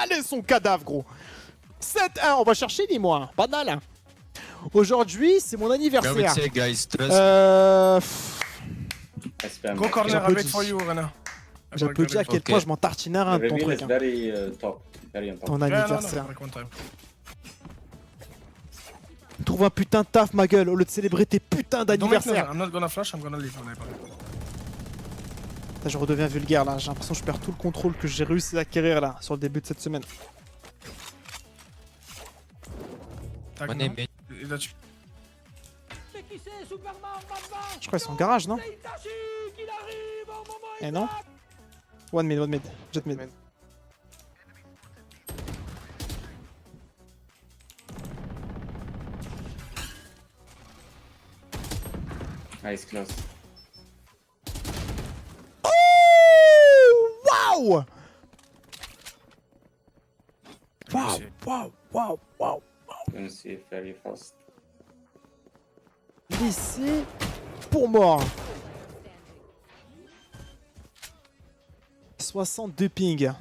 Allez, son cadavre, gros. 7-1, on va chercher, dis-moi. Pas mal. Aujourd'hui, c'est mon anniversaire. Guys, Go corner, I'll wait for you, Rena. J'applaudis à quel point je m'en tartine un de ton truc. Hein. Ton anniversaire. Trouve un putain de taf, ma gueule, au lieu de célébrer tes putains d'anniversaire. I'm not gonna flash, I'm gonna leave. Je redeviens vulgaire là, j'ai l'impression que je perds tout le contrôle que j'ai réussi à acquérir là, sur le début de cette semaine. Je crois qu'ils sont en garage, non? Eh non? One mid, jet mid. Nice close. Wow! Wow! Gonna see it very fast. Laissez pour mort. 62 ping.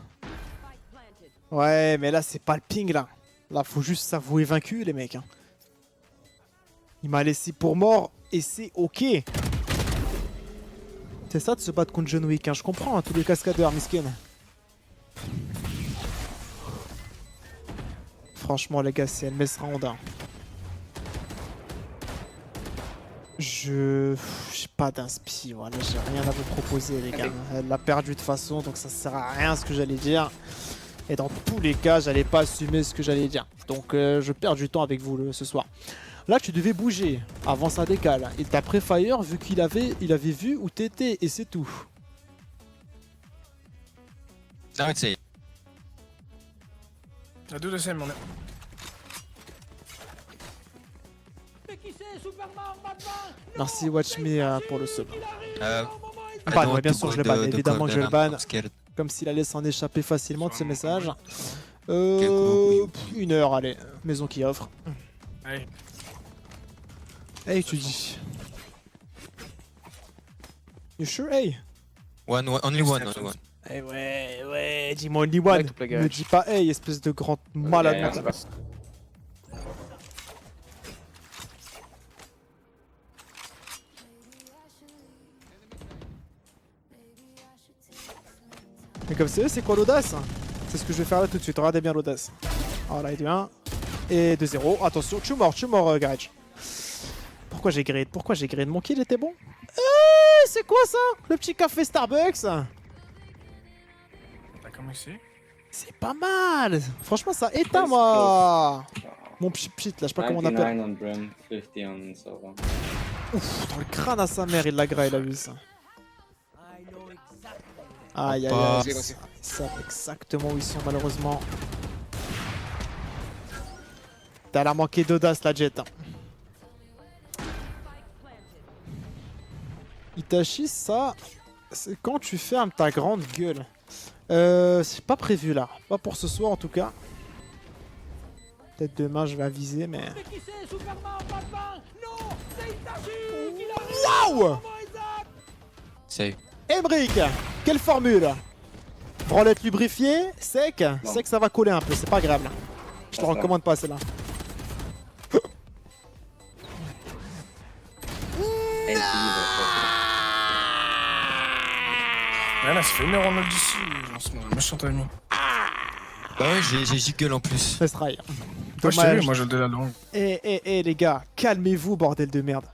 Ouais, mais là, c'est pas le ping, là. Là, faut juste s'avouer vaincu, les mecs. Hein. Il m'a laissé pour mort, et c'est ok. C'est ça de se battre contre John Wick, hein. Je comprends, hein, tous les cascadeurs, miskin. Franchement, les gars, c'est MS round. Hein. J'ai pas d'inspi, voilà, j'ai rien à vous proposer, les gars. Elle l'a perdu de toute façon, donc ça sert à rien ce que j'allais dire. Et dans tous les cas, j'allais pas assumer ce que j'allais dire. Donc je perds du temps avec vous ce soir. Là, tu devais bouger avant ça décale. Et t'as pré-fire vu qu'il avait vu où t'étais et c'est tout. Now it's it. I do the same on it. Merci Watch Me pour le sub. I Ban, don't ouais, bien want sûr, to je le go banne. the Évidemment que je le corner, banne. I'm scared. Comme s'il allait s'en échapper facilement de ce message. go. 1 heure, allez. Maison qui offre. Hey. Hey, tu dis. You sure, hey? Only one. Eh ouais, dis-moi only one. Ne dis pas hey, espèce de grand malade. Yeah, mental. Mais comme c'est eux, c'est quoi l'audace? C'est ce que je vais faire là tout de suite, regardez bien l'audace. Oh là, il est 1 et 2-0. Attention, tu mort, Garage. Pourquoi j'ai grade? Mon kill était bon? C'est quoi ça? Le petit café Starbucks? T'as comment ici? C'est pas mal. Franchement, ça éteint moi. Mon pchit là, je sais pas comment on appelle. 99 on Brim, 50 on Sova. Ouf, dans le crâne à sa mère, il l'a gras, il a vu ça. Aïe, Hoppa. ils savent exactement où ils sont, malheureusement. T'as la manqué d'audace, la Jet. Hein. Itachi, ça, c'est quand tu fermes ta grande gueule. C'est pas prévu là, pas pour ce soir en tout cas. Peut-être demain je vais aviser, mais. Waouh! Save. Emric, quelle formule? Branlette lubrifiée, sec, sec ça va coller un peu, c'est pas grave là. Je te recommande pas celle-là. Là, ça fait 1 heure en mode d'ici, méchant ami. Bah ouais, j'ai giggle en plus. Fast try. Moi je t'ai vu, Dommage. moi je le dé la longue. Eh les gars, calmez-vous bordel de merde.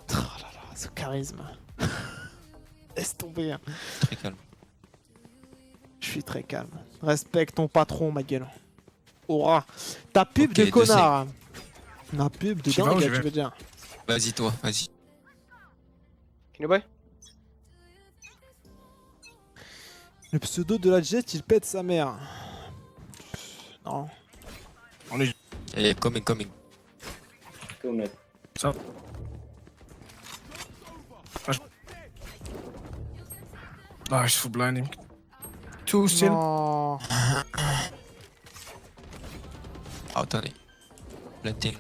Oh là là, ce charisme. Laisse tomber. Hein. Très calme. Je suis très calme. Respecte ton patron, ma gueule. Aura. Ta pub Ok, de de connard. La pub de J'y vais ou dingue, j'y tu vais veux dire. Vas-y toi, vas-y. Le pseudo de la Jet, il pète sa mère. Non. On est. Hey, coming. Go mid. Ça. Ah, je fous blinding. Two still. Non. Oh, attendez. Planting.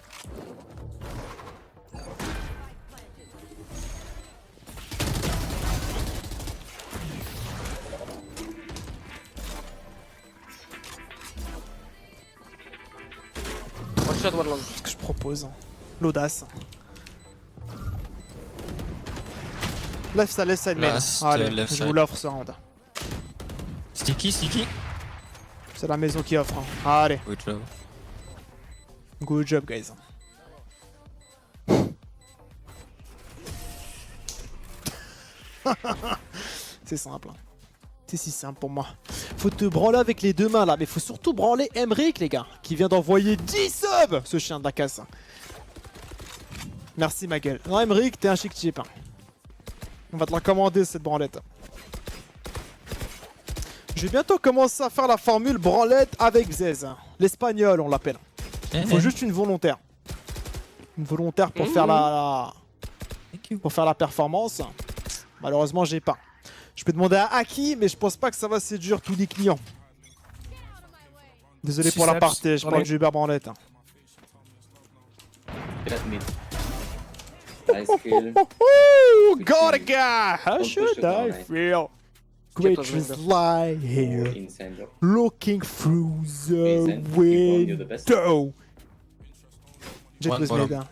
shot, one long. Ce que je propose. L'audace. Left side main. Last, Allez, left je side. vous l'offre ce round. Sticky. C'est la maison qui offre. Hein. Allez, Good job. good job guys. C'est simple. Hein. C'est si simple pour moi. Faut te branler avec les deux mains là, mais faut surtout branler Emric les gars, qui vient d'envoyer 10 subs, ce chien de la casse. Merci ma gueule. Non Emric, t'es un chic type. Hein. On va te la commander cette branlette. Je vais bientôt commencer à faire la formule branlette avec Zez. L'espagnol on l'appelle. Il faut juste une volontaire. Une volontaire pour faire pour faire la performance. Malheureusement j'ai pas. Je peux demander à Aki, mais je pense pas que ça va séduire tous les clients. Désolé pour la partie, je parle du Hubert Branlette. Get at mid. Nice kill. Oh, got a guy! How Don't should push the I down, feel? Great was window. lie here, Insane job. looking through the Vincent, you won, you're the best. window. Jet One was bottom. made. Hein.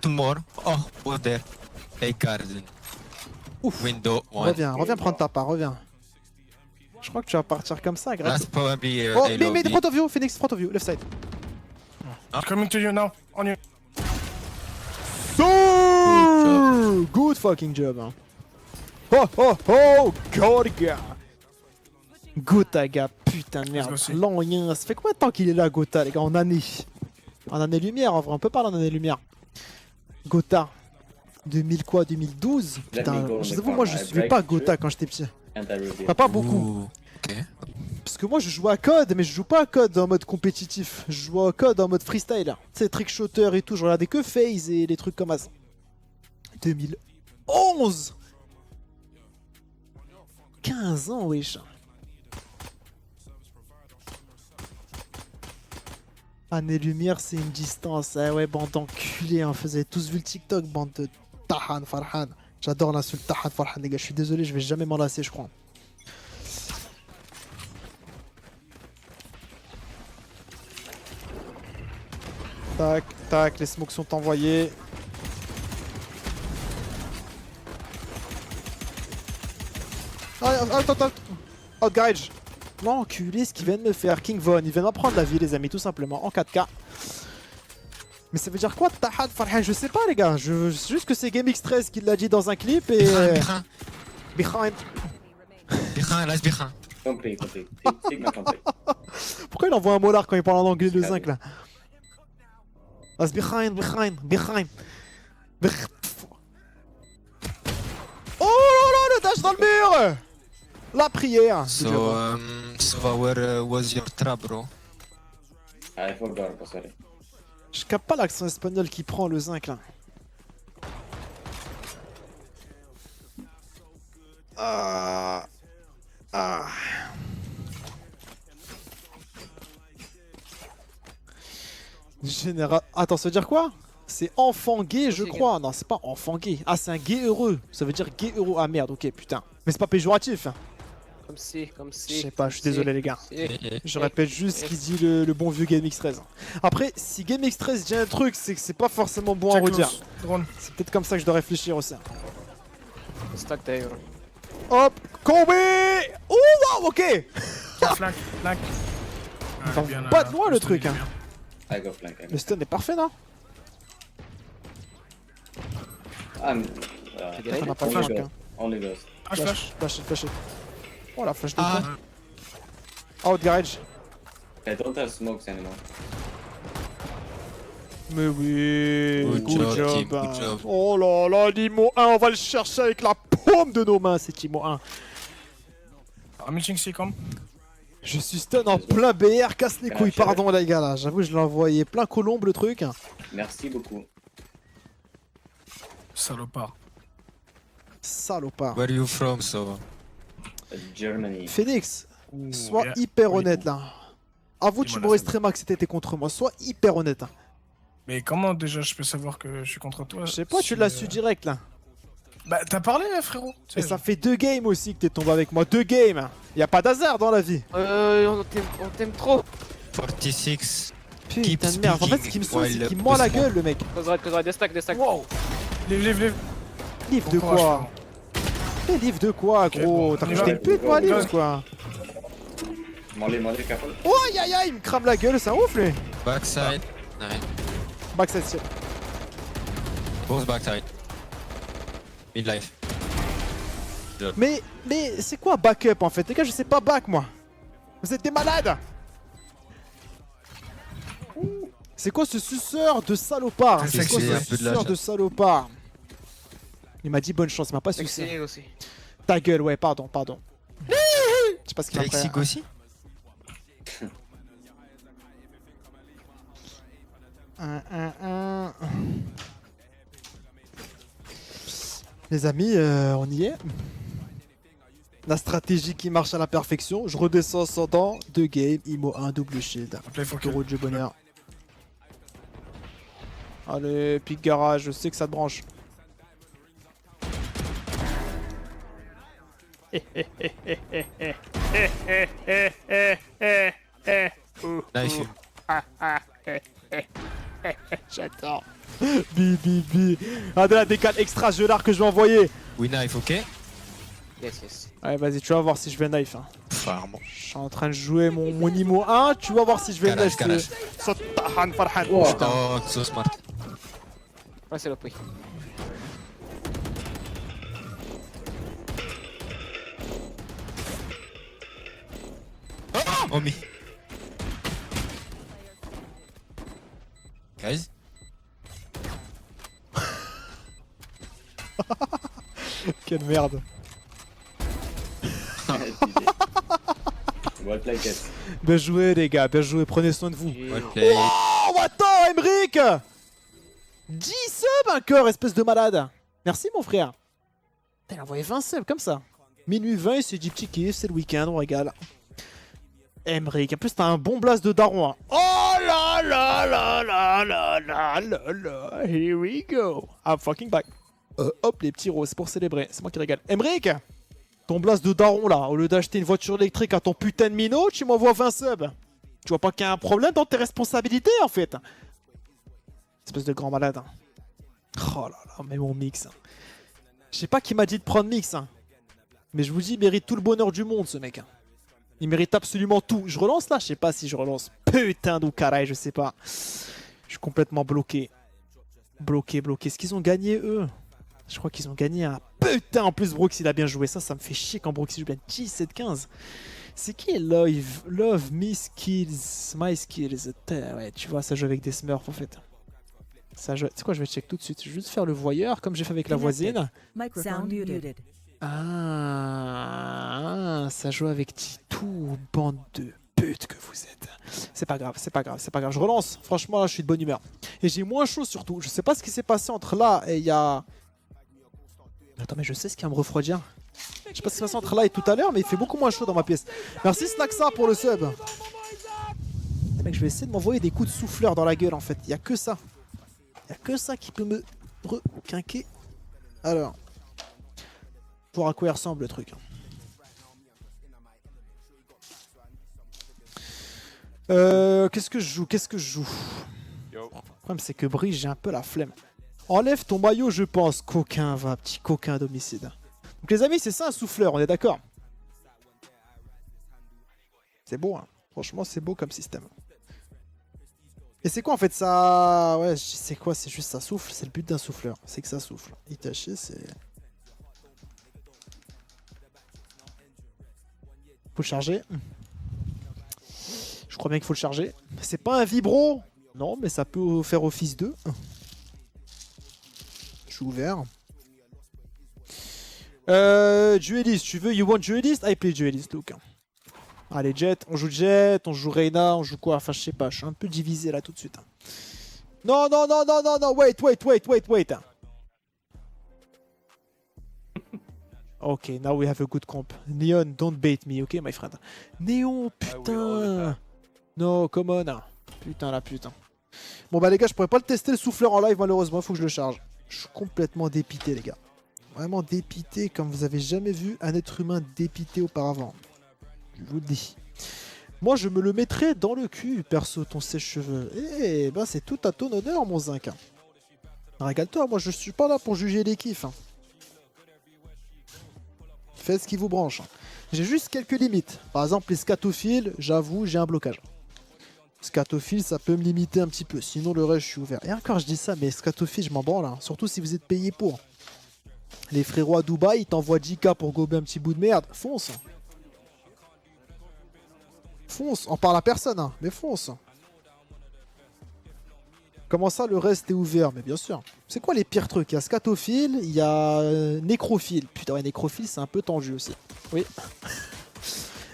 Two more. Oh, over there. Hey, garden. Ouf. Window one. Reviens prendre ta part, reviens. Je crois que tu vas partir comme ça, grâce. That's probably Oh, a mais lobby. front of you, Phoenix, front of you, left side. Coming to you now. On you. So good fucking job. Hein. Oh oh oh, Gorga. Gotaga, putain de merde. Let's go, see. L'enlien, ça fait combien de temps qu'il est là, Gotha, les gars, en année? En année-lumière, en vrai, on peut parler en année-lumière. Gotha. 2000 quoi, 2012? Putain, go on je the vous avoue, moi je corner. I suivais break pas through. Gotha quand j'étais petit. And I reveal. Enfin, pas beaucoup. Ooh, ok. Parce que moi je joue à code, mais je joue pas à code en mode compétitif. Je joue à code en mode freestyle. Tu sais, trickshotter et tout. Je regardais que FaZe et les trucs comme ça. 2011 15 ans, wesh. Année-lumière, c'est une distance. Ah ouais, bande d'enculés. Hein. Vous avez tous vu le TikTok, bande de Tahan Farhan. J'adore l'insulte Tahan Farhan, les gars. Je suis désolé, je vais jamais m'en lasser, je crois. Tac, tac, les smokes sont envoyés. Attends. Outguide. L'enculé, ce qu'il vient de me faire. King Von, il vient de m'apprendre la vie, les amis, tout simplement, en 4K. Mais ça veut dire quoi, Tahad Farhan? Je sais pas, les gars. Je sais juste que c'est GameX13 qui l'a dit dans un clip et. Behind. Behind, behind. Complete. Sigma complete. Pourquoi il envoie un molar quand il parle en anglais, le zinc là? That's behind. Oh là là, le dash dans le mur! La prière! So, where was your trap, bro? I forgot, sorry. Je capte pas l'accent espagnol qui prend le zinc là. Ah. Général. Attends, ça veut dire quoi? C'est enfant gay, je crois. Non, c'est pas enfant gay. Ah, c'est un gay heureux. Ça veut dire gay heureux. Ah merde, ok, putain. Mais c'est pas péjoratif. Comme si. Je sais pas, je suis désolé, les gars. Eh, Je répète juste ce qu'il dit le bon vieux GameX13. Après, si GameX13 dit un truc, c'est que c'est pas forcément bon à Check redire. loose. Drone. C'est peut-être comme ça que je dois réfléchir aussi. Stack d'ailleurs. Hop, Kobe! Oh wow, ok! Flank. va pas de loin, le truc, hein. I go flank. Le stun est parfait, non? Grenade? On a pas only flash, ghost. hein. Only ghost. Flash. Oh la flash de Ah. con. Out garage. I don't have smokes anymore. Mais oui, Good good job, job. team, good hein. job. Oh là là, l'IMO 1, on va le chercher avec la paume de nos mains, cet IMO 1. I'm reaching C com. Je suis stun en plein BR, casse les couilles, Grenade. pardon les gars là, j'avoue je l'ai envoyé plein colombe le truc. Merci beaucoup. Salopard. Salopard. Where you from, so? Germany. Phoenix, Ouh, sois yeah. hyper Oui, honnête bon. là. Avoue, tu Dis-moi m'aurais la streamé que c'était contre moi, sois hyper honnête. Hein. Mais comment déjà je peux savoir que je suis contre toi? Je sais pas, si, tu l'as su direct là. Bah t'as parlé frérot. Tu Et sais, ça fait 2 games aussi que t'es tombé avec moi, 2 games. Y a pas d'hasard dans la vie. On t'aime trop. 46. Putain de merde. En fait, ce qui me saoule, c'est qu'il me ment la gueule, le mec. Close right, des stacks. Wow. Live. Livre de Bon courage, quoi? Mais livre de quoi, gros? bon, T'as on y cru que j'étais va. une pute, moi, livre, Ouais. quoi? Molly, careful. Oh, aïe, il me crame la gueule, c'est un ouf, lui. Backside. Nice. Backside shit. Both backside. Mid life. Mais c'est quoi backup en fait? Les gars, je sais pas back moi. Vous êtes des malades. C'est quoi ce suceur de salopard? C'est C'est quoi sexy, un ce peu de la suceur de chatte. salopard? Il m'a dit bonne chance, il m'a pas sucé. Sexy aussi. Ta gueule, ouais, pardon. Je sais pas ce qu'il m'a Lexi pris. aussi. Les amis, on y est. La stratégie qui marche à la perfection. Je redescends 100 ans. 2 games, IMO 1, double shield. Play for kill. Euro de jeu bonheur. Allez, pique garage, je sais que ça te branche. Nice. J'adore. Bi. Ah, de la décale extra gelard que je vais envoyer. We knife, ok? Yes. Ouais, vas-y, tu vas voir si je vais knife. Hein. Farm. Je suis en train de jouer mon IMO 1. Tu vas voir si je vais Garage, knife. garage. Sotahan Farhan. Wow. Putain. Oh, so smart. Ouais, c'est le prix. Oh, me. Guys. Quelle merde. Well played, guys. Bien joué, les gars. Bien joué. Prenez soin de vous. Well played. Oh, attends, Emric 10 subs encore, espèce de malade. Merci, mon frère. Putain, il a envoyé 20 subs comme ça. Minuit 20, il s'est dit petit kiff, c'est le week-end, on régale. Emric, en plus, t'as un bon blast de daron. Hein. Oh là là là là là là là là. Here we go. I'm fucking back. Hop, les petits roses, c'est pour célébrer. C'est moi qui régale. Emric, ton blast de daron là, au lieu d'acheter une voiture électrique à ton putain de minot, tu m'envoies 20 subs. Tu vois pas qu'il y a un problème dans tes responsabilités en fait. Espèce de grand malade. Hein. Oh là là, mais mon mix. Hein. Je sais pas qui m'a dit de prendre mix. Hein. Mais je vous dis, il mérite tout le bonheur du monde ce mec. Hein. Il mérite absolument tout. Je relance là? Je sais pas si je relance. Putain d'Oukarai, je sais pas. Je suis complètement bloqué. Bloqué. Est-ce qu'ils ont gagné eux? Je crois qu'ils ont gagné un putain. En plus, Brooks il a bien joué. Ça me fait chier quand Brooks il joue bien 17-15. C'est qui Love Me Skills, My Skills. Ouais, tu vois, ça joue avec des smurfs en fait. Ça joue... C'est quoi, je vais check tout de suite. Je vais juste faire le voyeur comme j'ai fait avec la voisine. Microphone muted. Ah, ça joue avec Titou, bande de putes que vous êtes. C'est pas grave. Je relance. Franchement, là, je suis de bonne humeur. Et j'ai moins chaud surtout. Je sais pas ce qui s'est passé entre là et il y a... Attends, mais je sais ce qui va me refroidir. Je sais pas ce qui s'est passé entre là et tout à l'heure, mais il fait beaucoup moins chaud dans ma pièce. Merci Snacksa pour le sub. Mec, je vais essayer de m'envoyer des coups de souffleur dans la gueule en fait. Il y a que ça. Il y a que ça qui peut me requinquer. Alors. Voir à quoi il ressemble le truc. Qu'est-ce que je joue? Le problème c'est que Brie, j'ai un peu la flemme. Enlève ton maillot, je pense. Coquin, va, petit coquin d'homicide. Donc les amis, c'est ça un souffleur, on est d'accord? C'est beau, hein. Franchement, c'est beau comme système. Et c'est quoi en fait ça? Ouais, c'est quoi? C'est juste ça souffle. C'est le but d'un souffleur. C'est que ça souffle. Itachi, c'est... Faut le charger. Je crois bien qu'il faut le charger. C'est pas un vibro. Non, mais ça peut faire office 2. Je suis ouvert. Duelist, tu veux You want Duelist? I play Duelist, look. Allez, Jet, on joue Reyna, on joue quoi? Enfin, je sais pas, je suis un peu divisé là tout de suite. Non, wait. Ok, now we have a good comp. Neon, don't bait me, ok, my friend. Néon, putain. No, come on. Putain, la putain. Bon, bah, les gars, je pourrais pas le tester le souffleur en live, malheureusement, faut que je le charge. Je suis complètement dépité, les gars. Vraiment dépité, comme vous avez jamais vu un être humain dépité auparavant. Je vous le dis. Moi, je me le mettrais dans le cul, perso, ton sèche-cheveux. Eh ben, c'est tout à ton honneur, mon zinc. Régale-toi, moi, je suis pas là pour juger les kiffs. Faites ce qui vous branche. J'ai juste quelques limites. Par exemple, les scatophiles, j'avoue, j'ai un blocage. Scatophile, ça peut me limiter un petit peu. Sinon, le reste, je suis ouvert. Et encore, je dis ça, mais scatophile, je m'en branle. Hein. Surtout si vous êtes payé pour. Les frérots à Dubaï, ils t'envoient 10K pour gober un petit bout de merde. Fonce. Fonce. On parle à personne, hein, mais fonce. Comment ça, le reste est ouvert? Mais bien sûr. C'est quoi les pires trucs? Il y a scatophile, il y a nécrophile. Putain, ouais, nécrophile, c'est un peu tendu aussi. Oui.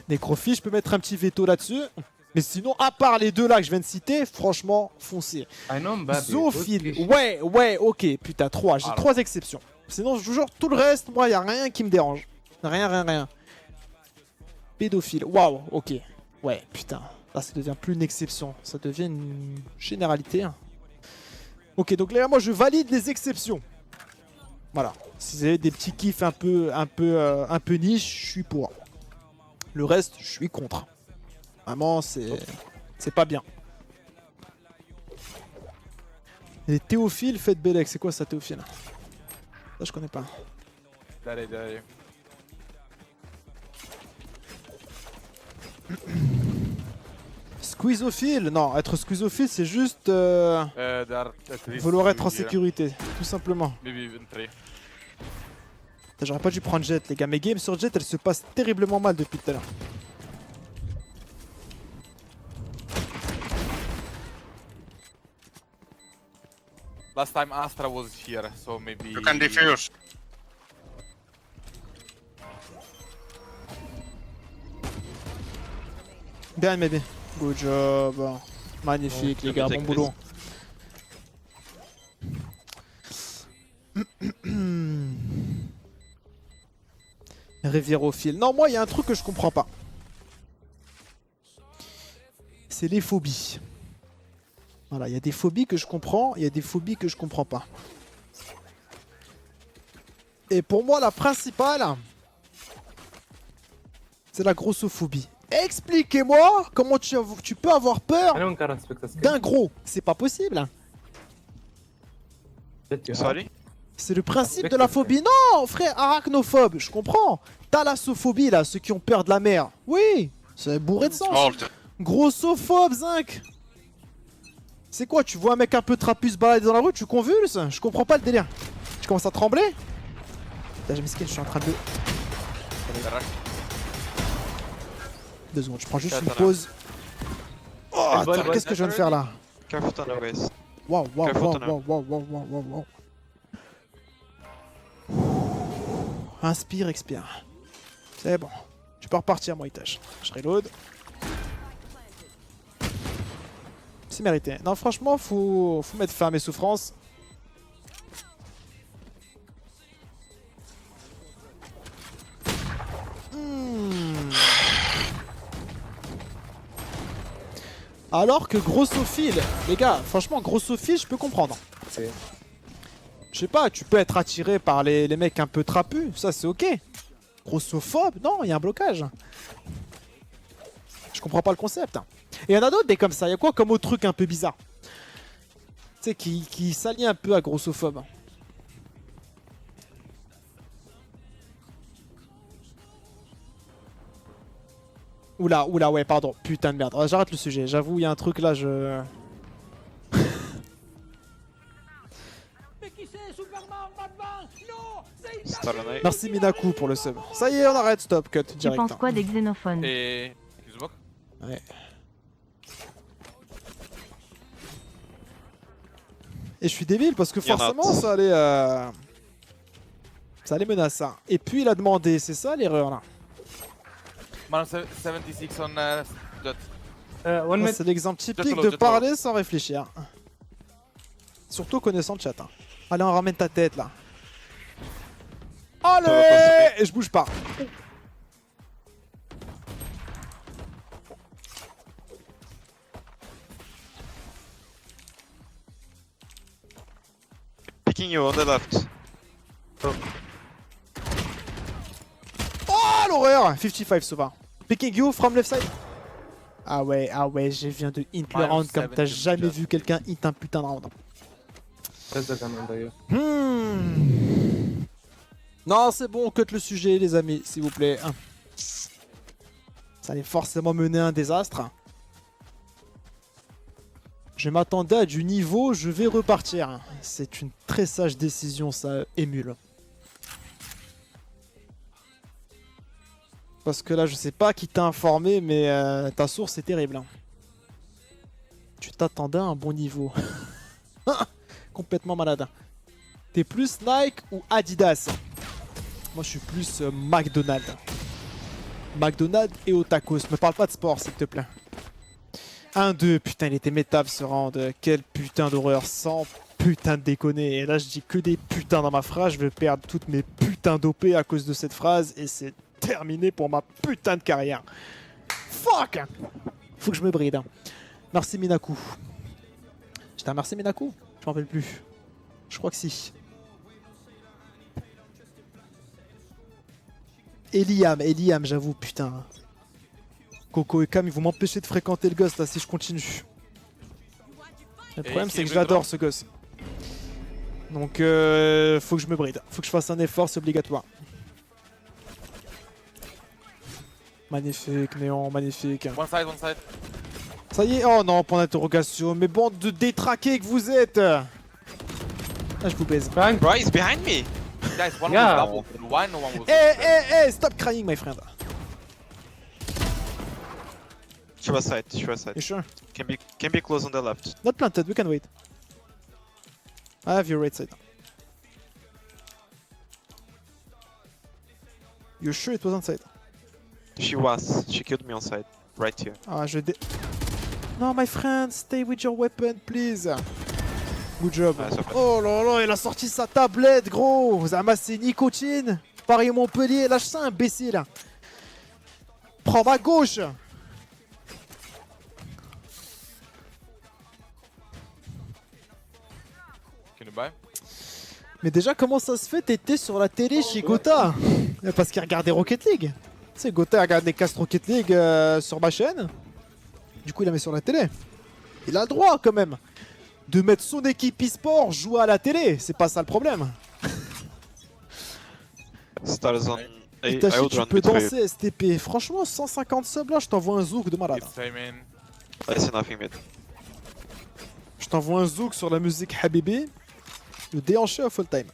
Nécrophile, je peux mettre un petit veto là-dessus. Mais sinon, à part les deux là que je viens de citer, franchement, foncez. Zoophile, ouais, ok, putain, 3, j'ai 3 exceptions. Sinon, je vous jure, tout le reste, moi, y a rien qui me dérange. Rien. Pédophile, waouh, ok. Ouais, putain, là, ça devient plus une exception, ça devient une généralité. Ok, donc là, moi, je valide les exceptions. Voilà, si vous avez des petits kiffs un peu niche, je suis pour. Le reste, je suis contre. Vraiment, c'est pas bien. Les théophiles, faites Bélec. C'est quoi ça, théophile? Ça, je connais pas. Derrière. Squizophile? Non, être squizophile, c'est juste vouloir être en sécurité, tout simplement. J'aurais pas dû prendre Jet, les gars. Mes games sur Jet, elles se passent terriblement mal depuis tout à l'heure. Last time Astra was here, so maybe... You can defuse. Bien, maybe. Good job. Magnifique, les gars. Bon boulot. Riviérophile. Non, moi, il y a un truc que je comprends pas. C'est les phobies. Voilà, il y a des phobies que je comprends, il y a des phobies que je comprends pas. Et pour moi, la principale, c'est la grossophobie. Expliquez-moi comment tu peux avoir peur d'un gros. C'est pas possible. C'est le principe de la phobie. Non, frère, arachnophobe, je comprends. Thalassophobie, là, ceux qui ont peur de la mer. Oui, c'est bourré de sens. Grossophobe, zinc. C'est quoi, tu vois un mec un peu trapu se balader dans la rue, tu convulses? Je comprends pas le délire. Tu commences à trembler? Putain, j'ai miskin, je suis en train de... 2 secondes, je prends juste une pause. Oh, qu'est-ce que je viens de faire là? Waouh. Inspire, expire. C'est bon. Tu peux repartir, moi, Itachi. Je reload. C'est mérité. Non, franchement, faut mettre fin à mes souffrances. Alors que grossophile, les gars, franchement, grossophile, je peux comprendre. Je sais pas, tu peux être attiré par les mecs un peu trapus, ça c'est ok. Grossophobe, non, il y a un blocage. Je comprends pas le concept. Et il y en a d'autres des comme ça, il y a quoi comme autre truc un peu bizarre? Tu sais, qui s'allie un peu à grossophobe. Oula, ouais, pardon. Putain de merde. J'arrête le sujet. J'avoue, il y a un truc là, je... Merci Minaku pour le sub. Ça y est, on arrête, stop, cut, direct. Tu penses quoi des xénophones? Et... Xbox? Ouais. Et je suis débile parce que forcément ça allait... Ça allait menacer. Et puis il a demandé, c'est ça l'erreur là? Man 76 on dot. C'est l'exemple typique de parler sans réfléchir. Surtout connaissant le chat. Hein. Allez, on ramène ta tête là. Allez! Et je bouge pas. Picking you on the left. Oh l'horreur! 55 Sova. Picking you from left side. Ah ouais, j'ai viens de hint le round comme t'as jamais vu quelqu'un hint un putain de round. There's the gun under you. Non, c'est bon, on cut le sujet, les amis, s'il vous plaît. Ça allait forcément mener à un désastre. Je m'attendais à du niveau, je vais repartir. C'est une très sage décision, ça, Émule. Parce que là, je sais pas qui t'a informé, mais ta source est terrible. Hein. Tu t'attendais à un bon niveau. Complètement malade. T'es plus Nike ou Adidas? Moi, je suis plus McDonald's. McDonald's et au tacos. Me parle pas de sport, s'il te plaît. 1-2. Putain, il était métable ce round. Quelle putain d'horreur. Sans putain de déconner. Et là, je dis que des putains dans ma phrase. Je vais perdre toutes mes putains d'OP à cause de cette phrase. Et c'est terminé pour ma putain de carrière. Fuck! Faut que je me bride. Hein. Merci Minaku. Je t'ai remercié Minaku? Je m'en rappelle plus. Je crois que si. Eliam, j'avoue, putain. Coco et Cam, ils vont m'empêcher de fréquenter le gosse là si je continue. Le problème, c'est que j'adore ce gosse. Donc, faut que je me bride. Faut que je fasse un effort, c'est obligatoire. Magnifique, Néon, magnifique. One side. Ça y est, oh non, point d'interrogation. Mais bande de détraqués que vous êtes. Ah, je vous baise. Behind. Bro, he's behind me. Guys, one Yeah. was double. Why no one was Hey, stop crying, my friend. She was side. You sure? Can be close on the left. Not planted, we can wait. I have your right side. You sure it was on side? She was. She killed me on side. Right here. Ah, No, my friend, stay with your weapon, please. Good job. Ah, ça passe. Oh là là, il a sorti sa tablette, gros. Vous avez amassé nicotine. Paris Montpellier, lâche ça, imbécile. Prends ma gauche. Can you buy? Mais déjà, comment ça se fait? T'étais sur la télé chez Gotha? Parce qu'il regardait Rocket League. Tu sais, Gotha regarde des castes Rocket League sur ma chaîne. Du coup, il la met sur la télé. Il a le droit, quand même, de mettre son équipe e-sport jouer à la télé. C'est pas ça le problème. Stars on. Itachi, I would tu run peux mid for you. danser STP. Franchement, 150 subs là, je t'envoie un zouk de malade. It's time in. I see nothing mid. Je t'envoie un zouk sur la musique Habibi. Le déhanché à full time.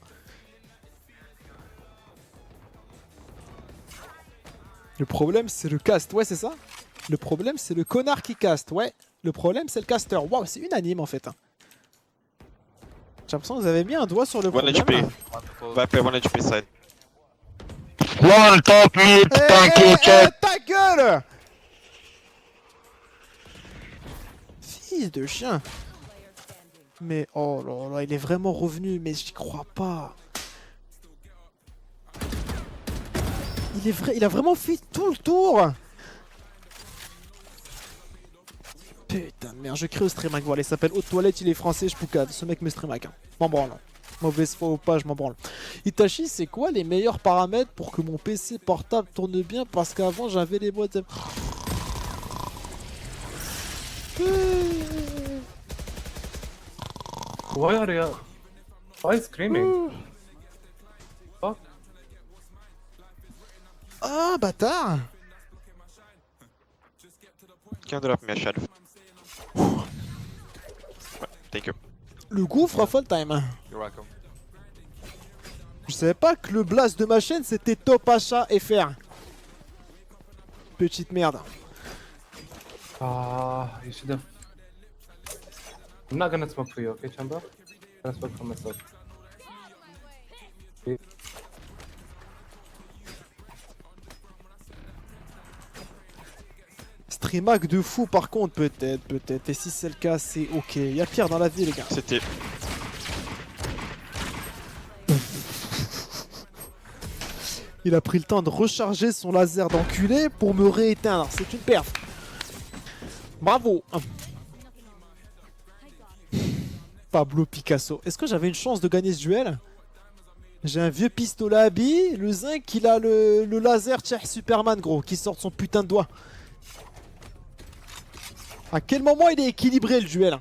Le problème, c'est le cast. Ouais, c'est ça. Le problème, c'est le connard qui caste. Ouais. Le problème, c'est le caster. Waouh, c'est unanime en fait. J'ai l'impression que vous avez mis un doigt sur le One problème. HP. One close. Viper, 1 HP side. One top mid, thank you, chat. Ta gueule! Fils de chien. Mais oh là là, il est vraiment revenu, mais j'y crois pas. Il a vraiment fait tout le tour. Putain de merde, je crée au streamac, voilà, il s'appelle Haute Toilette, il est français, je poucade. Ce mec me streamac. M'en branle. Mauvaise foi ou pas, je m'en branle. Itachi, c'est quoi les meilleurs paramètres pour que mon PC portable tourne bien? Parce qu'avant, j'avais les boîtes. Why are you? Why screaming? Fuck. Ah, bâtard! Can you drop me a shadow? Thank you. Le gouffre à full time. You're welcome. Je savais pas que le blast de ma chaîne c'était Top Achat FR. Petite merde. Ah, you should have. I'm not gonna smoke for you, okay, Chamber? I'm gonna smoke for myself. Streamac de fou par contre, peut-être. Et si c'est le cas, c'est ok. Il y a pire dans la vie, les gars. C'était. Il a pris le temps de recharger son laser d'enculé pour me rééteindre. C'est une perf. Bravo. Pablo Picasso. Est-ce que j'avais une chance de gagner ce duel? J'ai un vieux pistolet à billes. Le zinc, il a le laser Tchèque Superman, gros, qui sort de son putain de doigt. À quel moment il est équilibré le duel?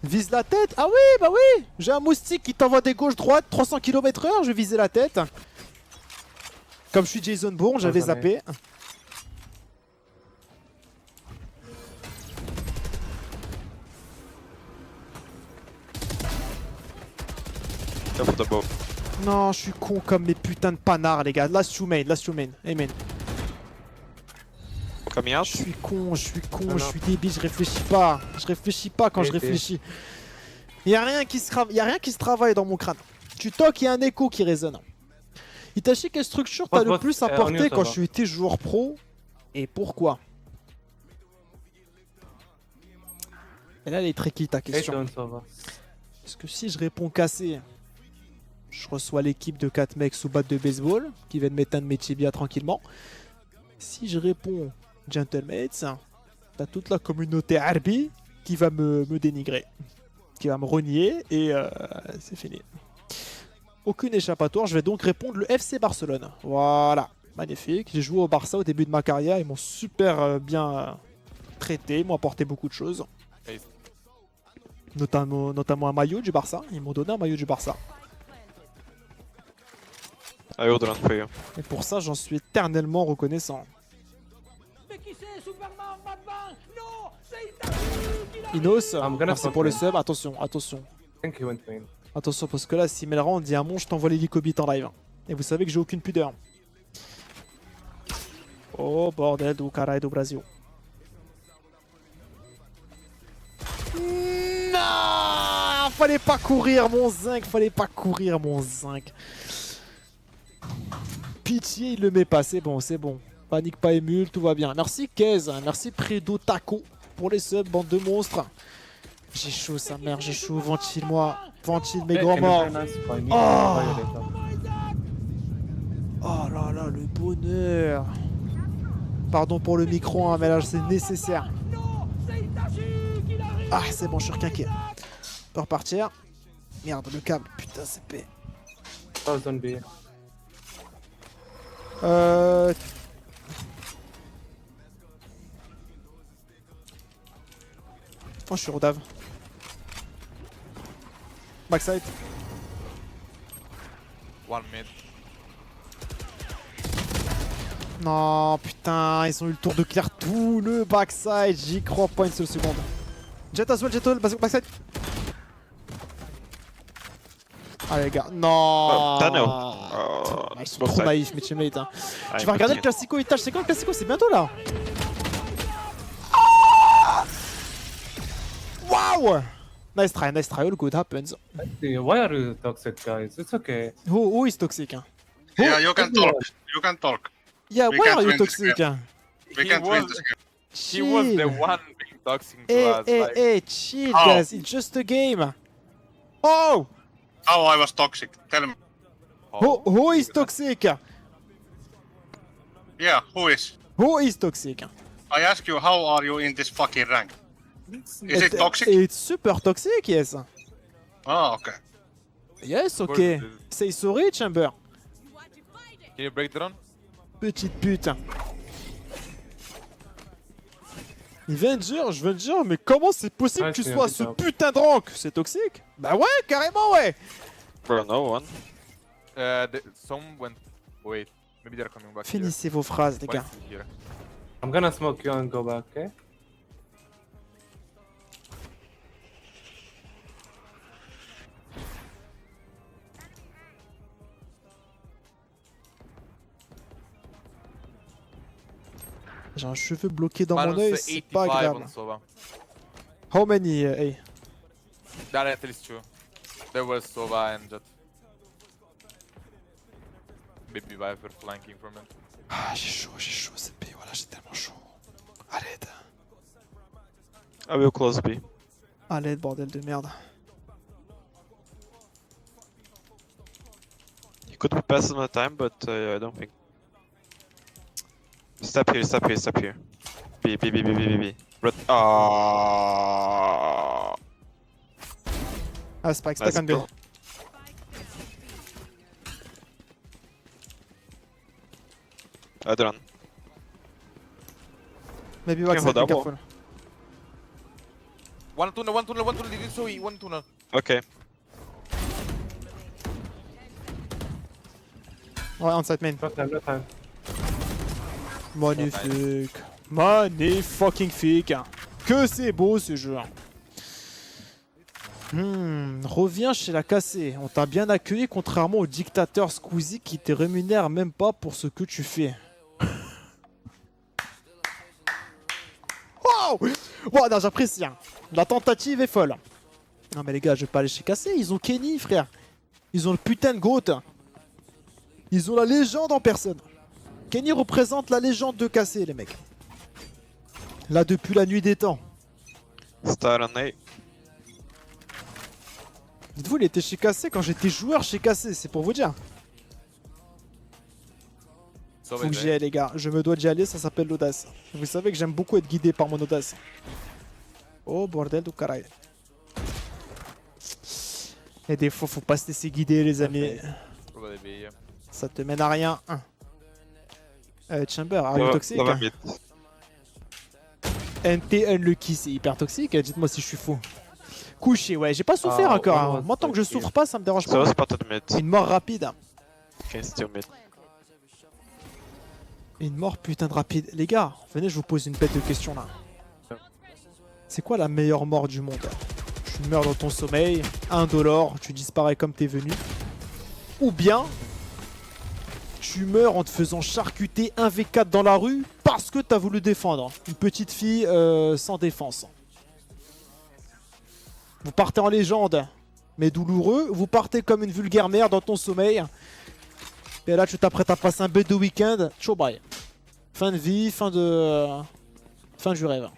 Vise la tête? Ah oui, bah oui. J'ai un moustique qui t'envoie des gauches-droites, 300 km/h, je vais viser la tête. Comme je suis Jason Bourne, j'avais zappé. Careful the bow. Non, je suis con comme mes putains de panards, les gars. Last you main, last you main. Amen. Coming out. Je suis con, je non. suis débile, je réfléchis pas. Je réfléchis pas quand je réfléchis. Y'a rien qui se travaille dans mon crâne. Tu toques, y'a un écho qui résonne. Itachi, quelle structure t'as le plus apporté quand tu étais joueur pro? Et pourquoi? Et là, elle est tricky ta question. Parce que si je réponds cassé, je reçois l'équipe de 4 mecs sous batte de baseball qui viennent m'éteindre mes tibias tranquillement. Si je réponds gentlemates, t'as toute la communauté Arbi qui va me dénigrer, qui va me renier et c'est fini. Aucune échappatoire, je vais donc répondre le FC Barcelone. Voilà, magnifique. J'ai joué au Barça au début de ma carrière, ils m'ont super bien traité, ils m'ont apporté beaucoup de choses. Notamment un maillot du Barça, ils m'ont donné un maillot du Barça. I would run for you. Et pour ça, j'en suis éternellement reconnaissant. Inos, merci pour le sub. Attention, attention. Thank you, Wentwin. Attention, parce que là, si Melran dit un mon, je t'envoie l'hélicobite en live. Et vous savez que j'ai aucune pudeur. Oh, bordel do caralho do Brasil. Non, fallait pas courir, mon zinc. Fallait pas courir, mon zinc. Pitié, il le met pas. C'est bon, c'est bon. Panique pas émule, tout va bien. Merci Kez, merci Predo Taco pour les subs, bande de monstres. J'ai chaud, sa mère, j'ai chaud. Ventile-moi. Ventile mes grands morts. Oh là là, le bonheur. Pardon pour le micro, hein, mais là c'est nécessaire. Ah, c'est bon, je suis requinqué. On peut repartir. Merde, le câble, putain, c'est P. Zone B. Oh, je suis rodave. Backside. One mid. Non, putain, ils ont eu le tour de clear tout le backside. J'y crois pas une seule seconde. Jet as well, backside. Ah les gars, non. Ils sont trop naïfs mes teammates. Hein. Tu vas regarder le Classico Itachi, c'est quand le Classico? C'est bientôt là. Wow! Nice try, all good happens. Why are you toxic, guys? It's okay. Who is toxic? Huh? Yeah, you can talk. You can talk. Yeah, We why can't are you win this toxic? game. We He can't win was, this game. he was the one being toxic to Hey, us. hey, like, hey, chill How? guys, it's just a game. Oh! How I was toxic? Tell me. Who is toxic? Yeah, who is? Who is toxic? I ask you, how are you in this fucking rank? Is it toxic? It's super toxic, yes. Oh, okay. Yes, ok. Say sorry, Chamber. Can you break drone? Petite pute. Il vient de dire, je viens de dire, mais comment c'est possible Ah, que tu c'est sois un ce peu putain de rank? C'est toxique? Bah ouais, carrément ouais. Bro, no one. Some went. Wait, maybe they're coming back. Finissez vos phrases, les Here. gars. One is here. I'm gonna smoke you and go back, okay? J'ai un cheveu bloqué dans mon Minus œil, c'est pas 85 agréable. on Sova. How many? Hey. There are at least two. There was Sova and Jet. Maybe Viper flanking from it. Ah, j'ai chaud, c'est P, voilà, j'ai tellement chaud. À l'aide. I will close B. À l'aide, bordel de merde. You could be passing the time, but I don't think. Step here, step here, step here. B. Red. Ah. Ah, Spike Let's on B. go. I'd run. Maybe backside, hold be up. careful. One tunnel, one tunnel, one tunnel. Did you see one tunnel? Okay. Ouais, on site main. No time, no time. Magnifique. Magnifique. Que c'est beau ce jeu. Reviens chez la cassée. On t'a bien accueilli contrairement au dictateur Squeezie qui te rémunère même pas pour ce que tu fais. Wow! Wow, non, j'apprécie. Hein. La tentative est folle. Non mais les gars, je vais pas aller chez cassé. Ils ont Kenny, frère. Ils ont le putain de GOAT. Ils ont la légende en personne. Kenny représente la légende de cassé, les mecs. Là, depuis la nuit des temps. Star on A. Dites-vous, il était chez cassé quand j'étais joueur chez cassé, c'est pour vous dire. So Faut que j'y aille, les gars. Je me dois d'y aller, ça s'appelle l'audace. Vous savez que j'aime beaucoup être guidé par mon audace. Oh, bordel du caray. Et des fois, faut pas se laisser guider, les amis. Probably be, yeah. Ça te mène à rien. Chamber, are you toxic? Lava mid. NT Unlucky, c'est hyper toxique. Dites-moi si je suis fou. Couché, ouais, j'ai pas souffert Ah, encore. oh, Hein. Moi, tant que je ok. souffre pas, ça me dérange So pas. spotted mid. Une mort rapide. Okay, still mid. Une mort putain de rapide. Les gars, venez, je vous pose une bête de question là. C'est quoi la meilleure mort du monde? Tu meurs dans ton sommeil, indolore, tu disparais comme t'es venu. Ou bien, tu meurs en te faisant charcuter 1v4 dans la rue parce que t'as voulu défendre une petite fille sans défense. Vous partez en légende, mais douloureux. Vous partez comme une vulgaire mère dans ton sommeil. Et là, tu t'apprêtes à passer un bête de week-end. Ciao, bye. Fin de vie, fin du rêve.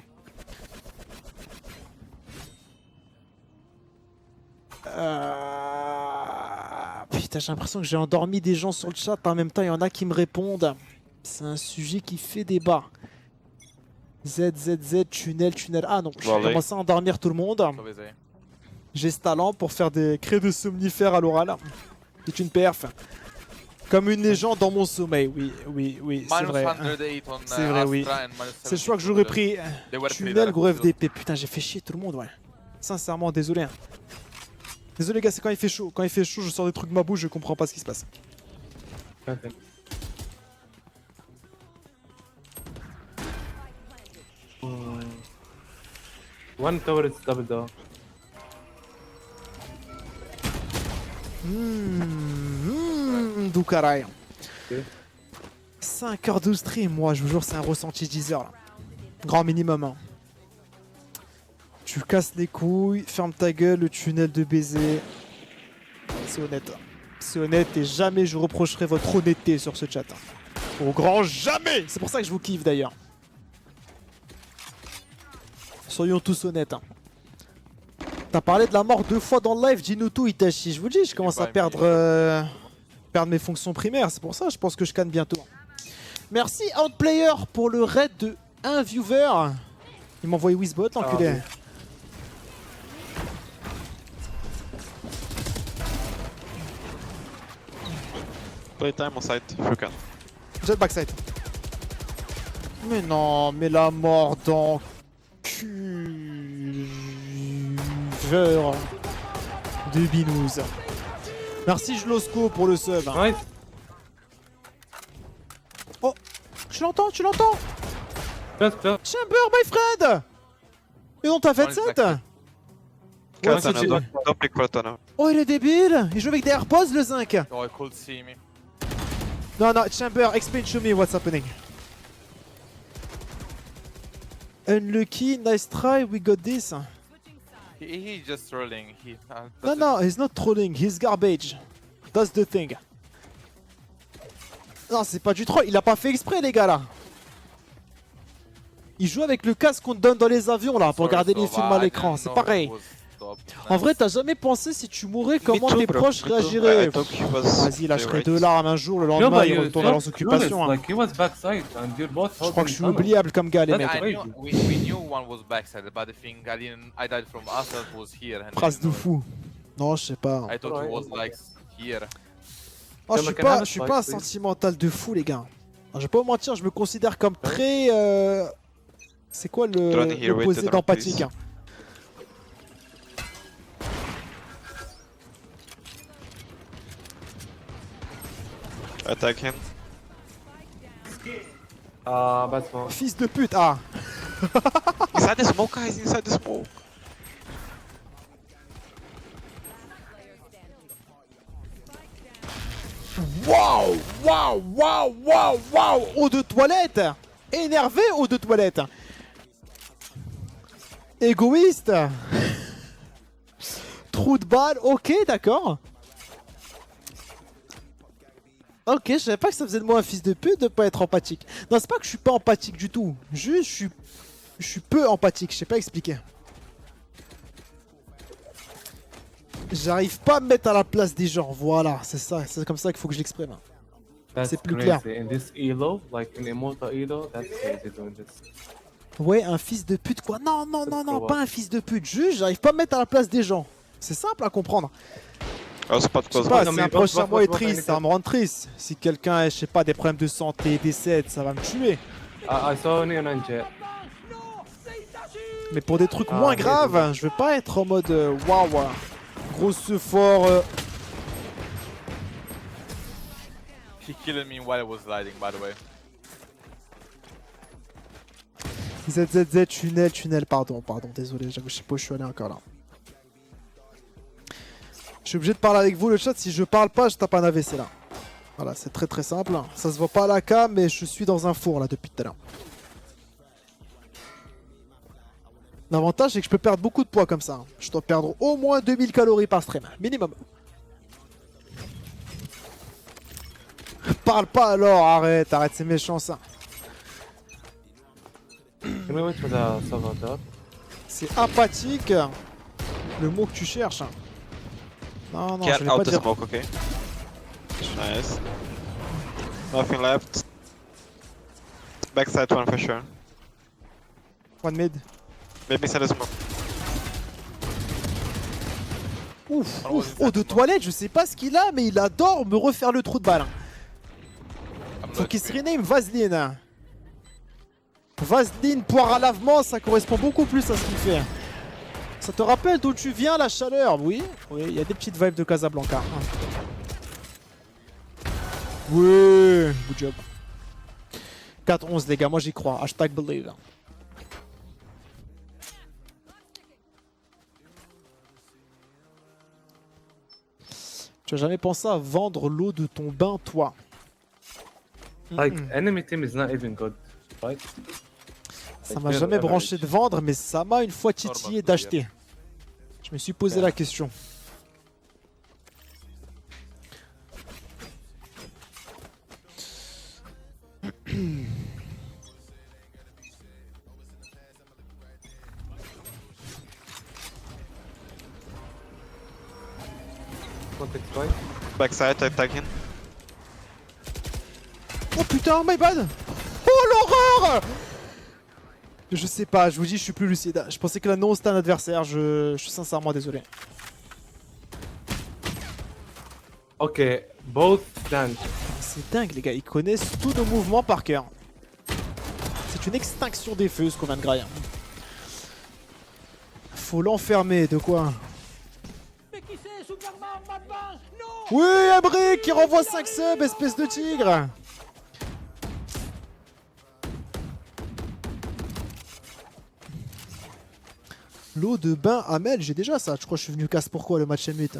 Putain, j'ai l'impression que j'ai endormi des gens sur le chat. En même temps, il y en a qui me répondent. C'est un sujet qui fait débat. ZZZ, tunnel. Ah non, je vais Volley. commencer à endormir tout le monde. So busy. J'ai ce talent pour faire créer des somnifères à l'oral. C'est une perf. Comme une légende dans mon sommeil. Oui, c'est Minus vrai. 108 on C'est vrai, oui. Astra and minus C'est le 70 choix que on j'aurais the- pris. They were Tunnel, three gros there. FDP. Putain, j'ai fait chier tout le monde, ouais. Sincèrement, désolé. Hein. Désolé, les gars, c'est quand il fait chaud. Quand il fait chaud, je sors des trucs de ma bouche, je comprends pas ce qui se passe. Okay. One tower is double door. Doukarai. Ok. 5h12 stream, moi, je vous jure, c'est un ressenti 10h là. Grand minimum. Hein. Tu casses les couilles, ferme ta gueule, le tunnel de baiser. C'est honnête. C'est honnête et jamais je reprocherai votre honnêteté sur ce chat. Hein. Au grand jamais. C'est pour ça que je vous kiffe d'ailleurs. Soyons tous honnêtes. Hein. T'as parlé de la mort 2 fois dans le live, dis-nous tout Itachi. Je vous dis, je commence à perdre mes fonctions primaires. C'est pour ça, je pense que je canne bientôt. Merci Outplayer pour le raid de 1 viewer. Il m'a envoyé Wizbot, l'enculé. oui. Playtime on site, if you can. Jet backside. Mais non, mais la mort dans cuveur de Binous. Merci Jlosco pour le sub. Nice. Oh, tu l'entends, tu l'entends? Close. Chamber, my friend! Et on t'a fait One is 7? backside. Ouais, Tunnel, c'est- don't pick for tunnel. Oh, il est débile! Il joue avec des AirPods, le zinc! Oh, he could see me. Non, non, Chamber, explain to me what's happening. Unlucky, nice try, we got this. He's just trolling. No, no, he's not trolling, he's garbage. That's the thing. Non, c'est pas du troll, il a pas fait exprès, les gars, là. Il joue avec le casque qu'on te donne dans les avions, là, pour regarder les films à l'écran, c'est pareil. En vrai, t'as jamais pensé si tu mourais comment Me too, tes bro. proches Me too. réagiraient? I thought he was Vas-y, lâcherai right. 2 larmes un jour, le No, lendemain, but ils you retournent à leurs felt clueless, occupations. Hein. like he was backside and you're both Je crois que je suis holding tunnel. oubliable comme gars, les That- mecs. I- we knew one was backside, but the thing I died from Astra was here. And Phrase I de didn't know fou. Non, je sais pas. it. I thought it was like here. Oh, je Comme suis un pas, canard, je suis ouais, pas un c'est- sentimental de fou, les gars. Alors, je vais pas vous mentir, je me considère comme très C'est quoi Drone here, wait l'opposé to drop, d'empathique please. hein? Attack him. Bad smoke. Fils de pute, ah. Inside the smoke, guys, inside the smoke. Waouh, waouh, waouh, waouh, waouh. Eau de toilette. Énervé, eau de toilette. Égoïste. Trou de balle, ok, d'accord. Ok, je savais pas que ça faisait de moi un fils de pute de pas être empathique. Non, c'est pas que je suis pas empathique du tout. Juste, je suis peu empathique, je sais pas expliquer. J'arrive pas à me mettre à la place des gens, voilà, c'est ça, c'est comme ça qu'il faut que je l'exprime. That's C'est plus crazy. clair. In this elo, like in Immortal elo, that's crazy doing this. Ouais, un fils de pute quoi. Non, non, non, non, Ouais. pas un fils de pute, juste, j'arrive pas à me mettre à la place des gens. C'est simple à comprendre. Oh, spot Je close. sais pas, non, si mais un boss, proche à boss, moi est boss, triste, boss, ça va me rendre triste. Si quelqu'un a, je sais pas, des problèmes de santé, décède, ça va me tuer. I saw Neon on jet. Mais pour des trucs Ah, moins mais graves, je veux pas être en mode waouh, grosse fort. He killed me while I was sliding, by the way. ZZZ, tunnel, pardon, désolé, j'avoue, je sais pas où je suis allé encore là. Je suis obligé de parler avec vous le chat, si je parle pas, je tape un AVC là. Voilà, c'est très très simple. Ça se voit pas à la cam, mais je suis dans un four là depuis tout à l'heure. L'avantage c'est que je peux perdre beaucoup de poids comme ça. Je dois perdre au moins 2000 calories par stream, minimum. Parle pas alors, arrête, c'est méchant ça. Can we wait for the Salvador? C'est apathique, le mot que tu cherches. Non, non, je Get vais out pas the dire. smoke, okay? Nice. Nothing left. Backside one for sure. One mid. Maybe inside the smoke. Ouf, ouf, eau de toilette, je sais pas ce qu'il a, mais il adore me refaire le trou de balle. I'm Faut low qu'il se HP. rename Vaseline. Vaseline, poire à lavement, ça correspond beaucoup plus à ce qu'il fait. Ça te rappelle d'où tu viens, la chaleur? Oui, oui, il y a des petites vibes de Casablanca. Oui, good job. 4-11 les gars, moi j'y crois. Hashtag believe. Tu as jamais pensé à vendre l'eau de ton bain, toi? Like, enemy team is not even good, right? Ça m'a jamais branché de vendre, mais ça m'a une fois titillé d'acheter. Je me suis posé la question. Context right? Backside, attacking. Oh putain, my bad! Oh l'horreur! Je sais pas, je vous dis, je suis plus lucide. Je pensais que la non c'était un adversaire, je suis sincèrement désolé. Okay, both flanks. C'est dingue les gars, ils connaissent tous nos mouvements par cœur. C'est une extinction des feux ce qu'on vient de grailler. Faut l'enfermer, de quoi? Oui, Abri qui renvoie 5 subs, espèce de tigre! L'eau de bain Amel, j'ai déjà ça. Je crois que je suis venu casse pourquoi le match M8.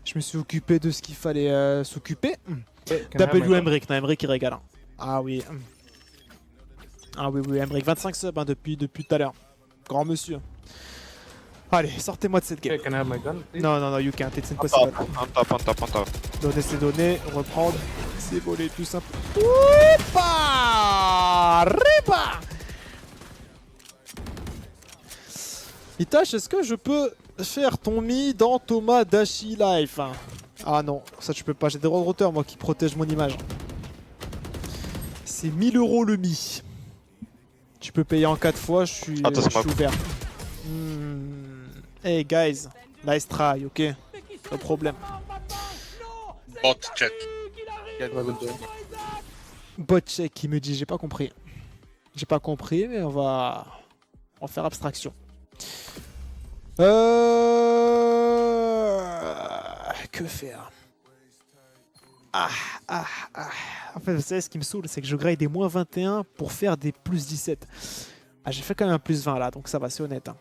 Je me suis occupé de ce qu'il fallait s'occuper. Can I have my W gun? Emric, non, Emric il régale. Hein. Ah oui. Ah oui, oui, Emric, 25 subs hein, depuis tout à l'heure. Grand monsieur. Allez, sortez-moi de cette game. Okay, can I have my gun, please? Non, non, non, you can't, it's On impossible. top, on top. Donner c'est donner, reprendre, c'est voler tout simple. Oupa! Ripa! Itachi, est-ce que je peux faire ton mi dans Thomas Dashi Life? Ah non, ça tu peux pas, j'ai des droits d'auteur moi qui protègent mon image. C'est 1000 € le mi. Tu peux payer en 4 fois, je suis ouvert. Hey guys, nice try, ok? No problème. Bot jet. Get Well, good job. Bot check qui me dit j'ai pas compris. J'ai pas compris mais on va en faire abstraction. Que faire? En fait vous savez ce qui me saoule c'est que je grade des moins 21 pour faire des plus 17. Ah j'ai fait quand même un plus 20 là donc ça va c'est honnête hein.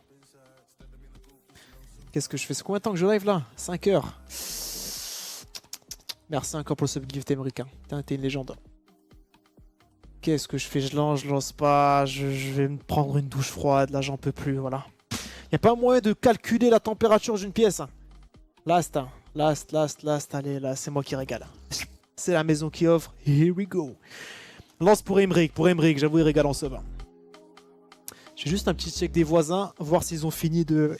Qu'est-ce que je fais? C'est combien de temps que je live là? 5 heures. Merci encore pour le subgift Emric. T'es une légende. Qu'est-ce que je fais? Je lance pas. Je vais me prendre une douche froide. Là, j'en peux plus. Voilà. Y a pas moyen de calculer la température d'une pièce. Last. Allez, là, c'est moi qui régale. C'est la maison qui offre. Here we go. Lance pour Emric. J'avoue, il régale en sub. J'ai juste un petit check des voisins. Voir s'ils ont fini de...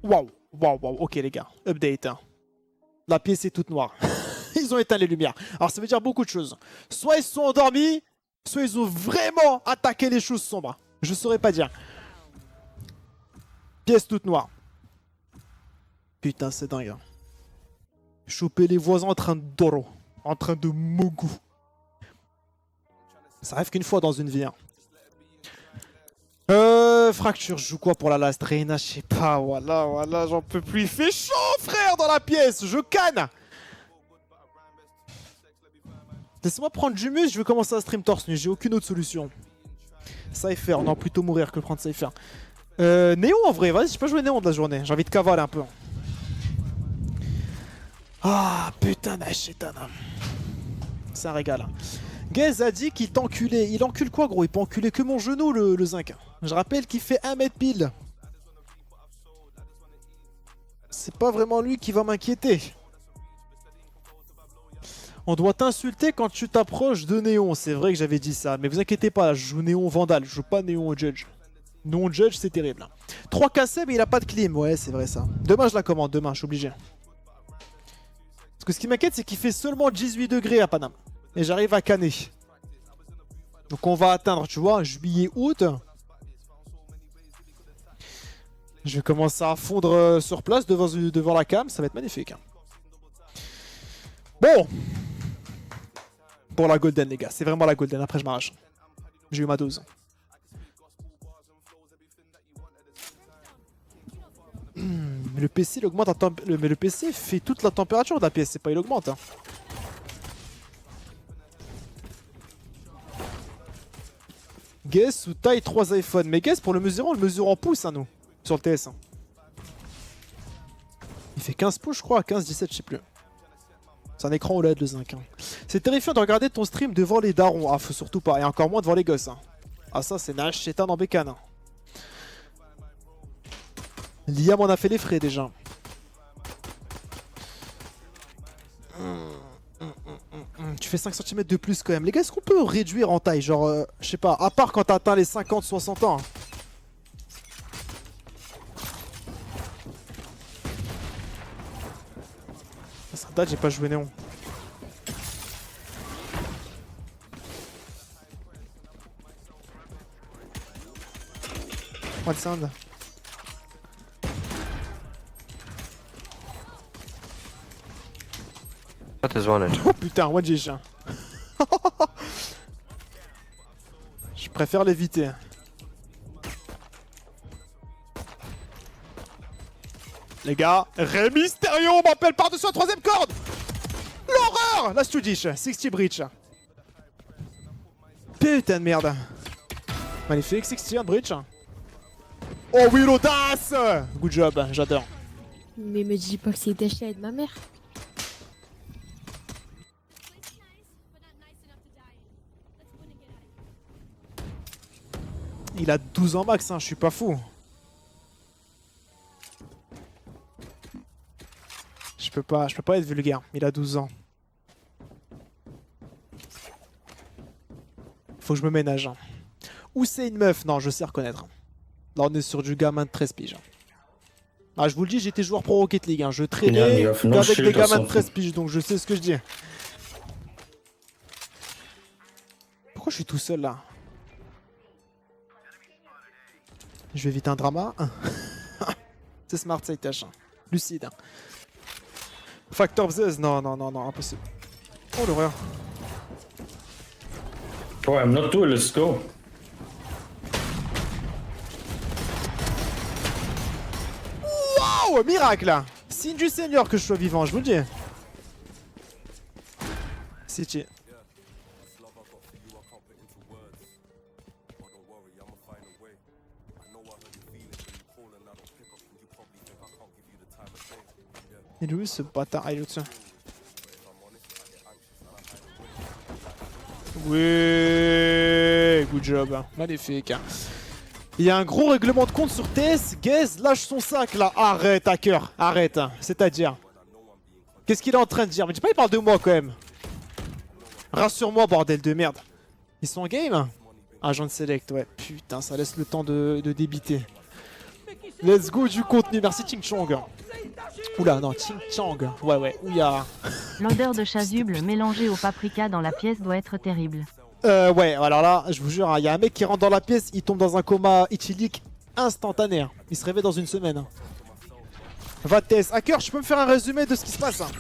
Waouh. Ok, les gars. Update. La pièce est toute noire. Ils ont éteint les lumières. Alors ça veut dire beaucoup de choses. Soit ils sont endormis, soit ils ont vraiment attaqué les choses sombres. Je saurais pas dire. Pièce toute noire. Putain, c'est dingue. Hein. Choper les voisins en train de doro. En train de mogou. Ça arrive qu'une fois dans une vie. Hein. Fracture, je joue quoi pour la last? Reina, je sais pas. Voilà, j'en peux plus. Il fait chaud, frère, dans la pièce. Je canne. Laissez-moi prendre du mus, je vais commencer à stream torse nu, j'ai aucune autre solution. Cypher, non, plutôt mourir que prendre Cypher. Néon en vrai, vas-y, je peux jouer Néon de la journée, j'ai envie de cavaler un peu. Ah, putain d'Ashetana. C'est un régal. Gaze a dit qu'il t'enculait. Il encule quoi, gros? Il peut enculer que mon genou, le zinc. Je rappelle qu'il fait 1 mètre pile. C'est pas vraiment lui qui va m'inquiéter. On doit t'insulter quand tu t'approches de Néon. C'est vrai que j'avais dit ça. Mais vous inquiétez pas, je joue Néon Vandal. Je joue pas Néon Judge. Néon Judge, c'est terrible. 3 KC, mais il a pas de clim. Ouais, c'est vrai ça. Demain, je la commande. Demain, je suis obligé. Parce que ce qui m'inquiète, c'est qu'il fait seulement 18 degrés à Paname. Et j'arrive à canner. Donc on va atteindre, tu vois, juillet, août. Je vais commencer à fondre sur place devant la cam. Ça va être magnifique. Bon. Pour la golden, les gars. C'est vraiment la golden. Après, je m'arrache. J'ai eu ma dose. Mais le PC, il augmente mais le PC fait toute la température de la pièce. C'est pas il augmente. Hein. Guess sous taille 3 iPhone. Mais Guess, pour le mesurer, on le mesure en pouces, hein, nous. Sur le TS. Hein. Il fait 15 pouces, je crois. 15, 17, je sais plus. C'est un écran OLED, le zinc. Hein. C'est terrifiant de regarder ton stream devant les darons. Ah, faut surtout pas. Et encore moins devant les gosses. Hein. Ah, ça, c'est Nash Chétan en bécane. Hein. Liam en a fait les frais déjà. Tu fais 5 cm de plus quand même. Les gars, est-ce qu'on peut réduire en taille? Genre, je sais pas, à part quand t'atteins les 50-60 ans. Hein. Ça date, j'ai pas joué Néon. One sound. Oh putain, one G chien. Je préfère l'éviter. Les gars, Rey Mysterio m'appelle par-dessus la 3ème corde. L'horreur. Last to dish, 60 breach. Putain de merde. Magnifique, 60 breach. Oh oui, l'audace. Good job, j'adore. Mais me dis pas que c'est Dasha de ma mère. Il a 12 ans max, hein, je suis pas fou. Je peux pas être vulgaire, il a 12 ans. Faut que je me ménage. Hein. Ou c'est une meuf? Non, je sais reconnaître. Là, on est sur du gamin de 13 piges. Ah, je vous le dis, j'étais joueur pro Rocket League. Hein. Je traînais avec des gamins de 13 piges, donc je sais ce que je dis. Pourquoi je suis tout seul là? Je vais éviter un drama. C'est smart, ça tâche. Lucide. Factor Bzz, non, impossible. Oh l'horreur. Bro, I'm not doing, let's go. Oh, miracle là. Signe du Seigneur que je sois vivant, je vous le dis. City. Il est où ce bâtard? Ah, il est au-dessus. Oui, good job. Magnifique. Il y a un gros règlement de compte sur TS. Gaze lâche son sac là. Arrête, hacker. Arrête. C'est-à-dire. Qu'est-ce qu'il est en train de dire? Mais dis pas, il parle de moi quand même. Rassure-moi, bordel de merde. Ils sont en game? Agent de select, ouais. Putain, ça laisse le temps de débiter. Let's go du contenu. Merci Ching Chong. Oula, non, Ching Chong. Ouais. Ouya. L'odeur de chasuble mélangée au paprika dans la pièce doit être terrible. Ouais, alors là, je vous jure, il y a un mec qui rentre dans la pièce, il tombe dans un coma éthylique instantané. Hein. Il se réveille dans une semaine. Hein. Va test. Hacker, je peux me faire un résumé de ce qui se passe. Hein.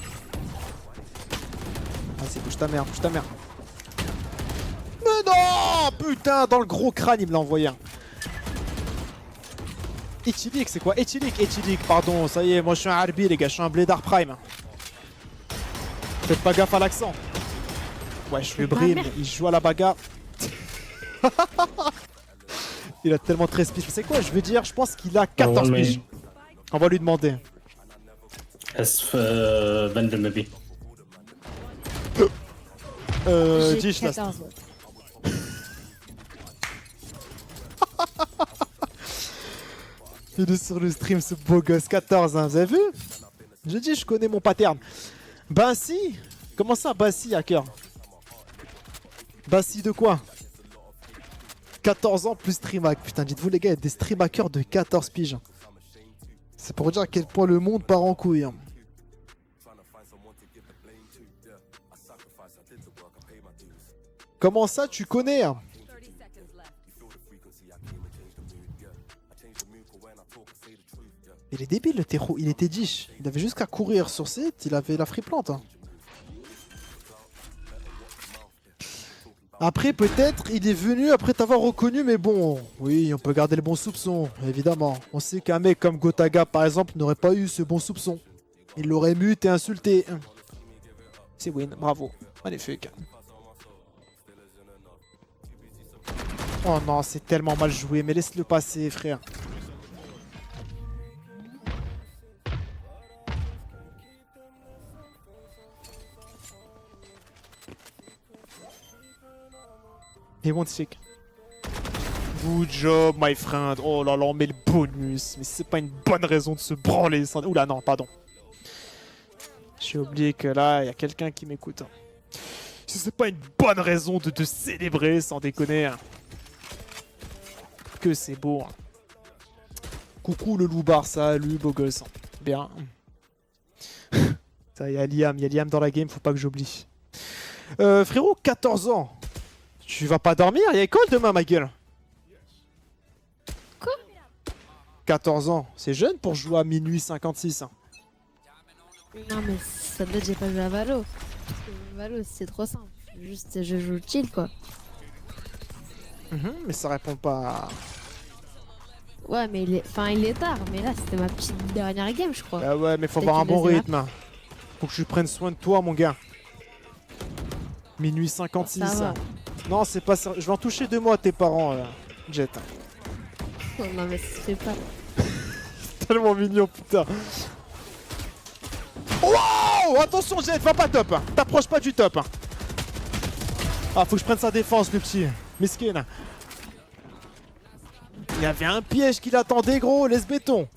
Vas-y, bouge ta mère, bouge ta mère. Mais non! Putain, dans le gros crâne, il me l'a envoyé. Éthylique, c'est quoi? Éthylique, pardon, ça y est, moi je suis un Arbi, les gars, je suis un Blédard Prime. Faites pas gaffe à l'accent. Ouais, je suis Brim, il joue à la bagarre. Il a tellement 13 piges. C'est quoi, je veux dire, je pense qu'il a 14 piges. On va lui demander. Vendel maybe. Jish, là. Il est sur le stream, ce beau gosse, 14, hein, vous avez vu? Je dis, je connais mon pattern. Bassi? Comment ça, Bassi, hacker? Bassi de quoi? 14 ans plus streamac. Putain, dites-vous les gars, il y a des streamhackers de 14 piges. C'est pour dire à quel point le monde part en couille. Hein. Comment ça, tu connais hein? Il est débile le terreau, il était dish. Il avait juste qu'à courir sur site, il avait la free plante. Hein. Après peut-être il est venu après t'avoir reconnu, mais bon, oui on peut garder le bon soupçon, évidemment. On sait qu'un mec comme Gotaga par exemple n'aurait pas eu ce bon soupçon. Il l'aurait mute et insulté. C'est win, bravo, magnifique. Oh non, c'est tellement mal joué, mais laisse-le passer frère. He won't stick. Good job, my friend. Oh là là, on met le bonus. Mais c'est pas une bonne raison de se branler. Sans... Oula, non, pardon. J'ai oublié que là, il y a quelqu'un qui m'écoute. C'est pas une bonne raison de te célébrer, sans déconner. Que c'est beau. Coucou le loubar, salut beau gosse. Bien. Il y a Liam dans la game, faut pas que j'oublie. Frérot, 14 ans. Tu vas pas dormir? Il y a école demain, ma gueule. Quoi? 14 ans, c'est jeune pour jouer à minuit 56. Hein. Non mais ça doit être j'ai pas joué à Valo. Parce que Valo c'est trop simple. Juste je joue chill quoi. Mais ça répond pas. Ouais mais il est tard. Mais là c'était ma petite dernière game je crois. Ah ouais mais faut Peut-être avoir un qu'il bon laisse rythme. Faut que tu prennes soin de toi mon gars. Minuit 56. Ça va. Non c'est pas sérieux. Je vais en toucher 2 mois à tes parents Jet. Oh, non mais ça se fait pas. Tellement mignon putain. Wow! Attention Jet, va pas top. T'approches pas du top. Ah faut que je prenne sa défense le petit. Miskin. Il y avait un piège qui l'attendait gros, laisse béton.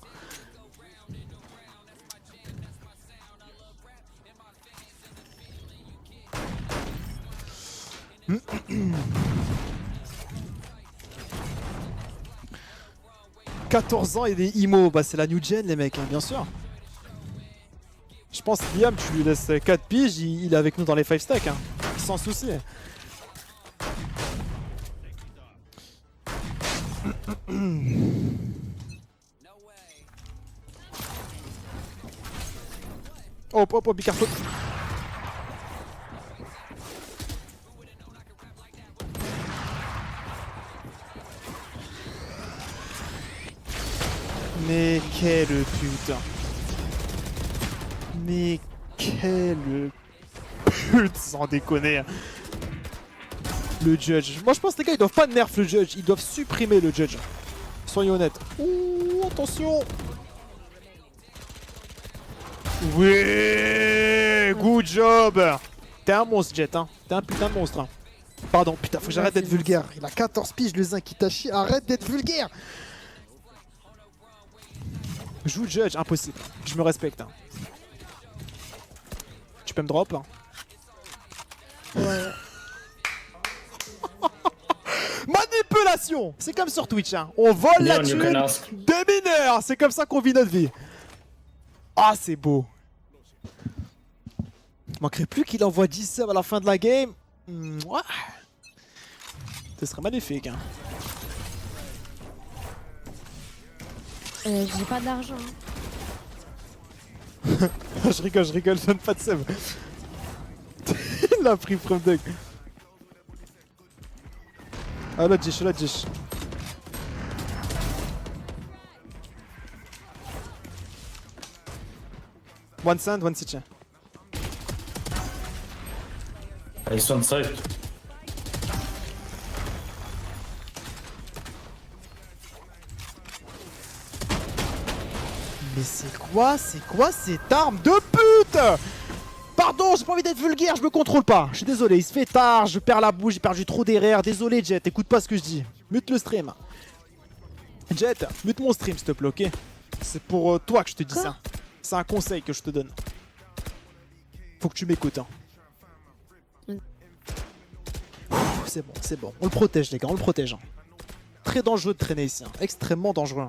« 14 ans et des IMO, bah c'est la new gen les mecs, hein, bien sûr. Je pense Liam, tu lui laisses 4 piges, il est avec nous dans les 5 stacks, hein, sans souci. Hop hop hop, be careful. Mais quelle pute. Mais quelle pute, sans déconner. Le judge. Moi je pense que les gars ils doivent pas nerf le judge, ils doivent supprimer le judge. Soyons honnêtes. Ouh, attention. Oui, good job. T'es un monstre, Jet, hein. T'es un putain de monstre. Hein. Pardon, putain, faut que j'arrête d'être vulgaire. Il a 14 piges, le zinc, Itachi. Arrête d'être vulgaire. Joue judge, impossible. Je me respecte. Hein. Tu peux me drop hein. Ouais. Manipulation. C'est comme sur Twitch, hein. On vole la Leon, you thune can ask. des mineurs. C'est comme ça qu'on vit notre vie. Ah, c'est beau. Il manquerait plus qu'il envoie 10 subs à la fin de la game. Mouah. Ce serait magnifique. Hein. J'ai pas d'argent. je rigole, je donne pas de sub. Il a pris from dog. Ah là, Jish, là, Jish. One sand, one city. He's on side. Mais c'est quoi cette arme de pute? Pardon, j'ai pas envie d'être vulgaire, je me contrôle pas. Je suis désolé, il se fait tard, je perds la bouche, j'ai perdu trop d'erreurs. Désolé Jet, écoute pas ce que je dis. Mute le stream. Jet, mute mon stream s'il te plaît, ok? C'est pour toi que je te dis ça. C'est un conseil que je te donne. Faut que tu m'écoutes. Hein. C'est bon. On le protège les gars, on le protège. Hein. Très dangereux de traîner ici, hein. Extrêmement dangereux.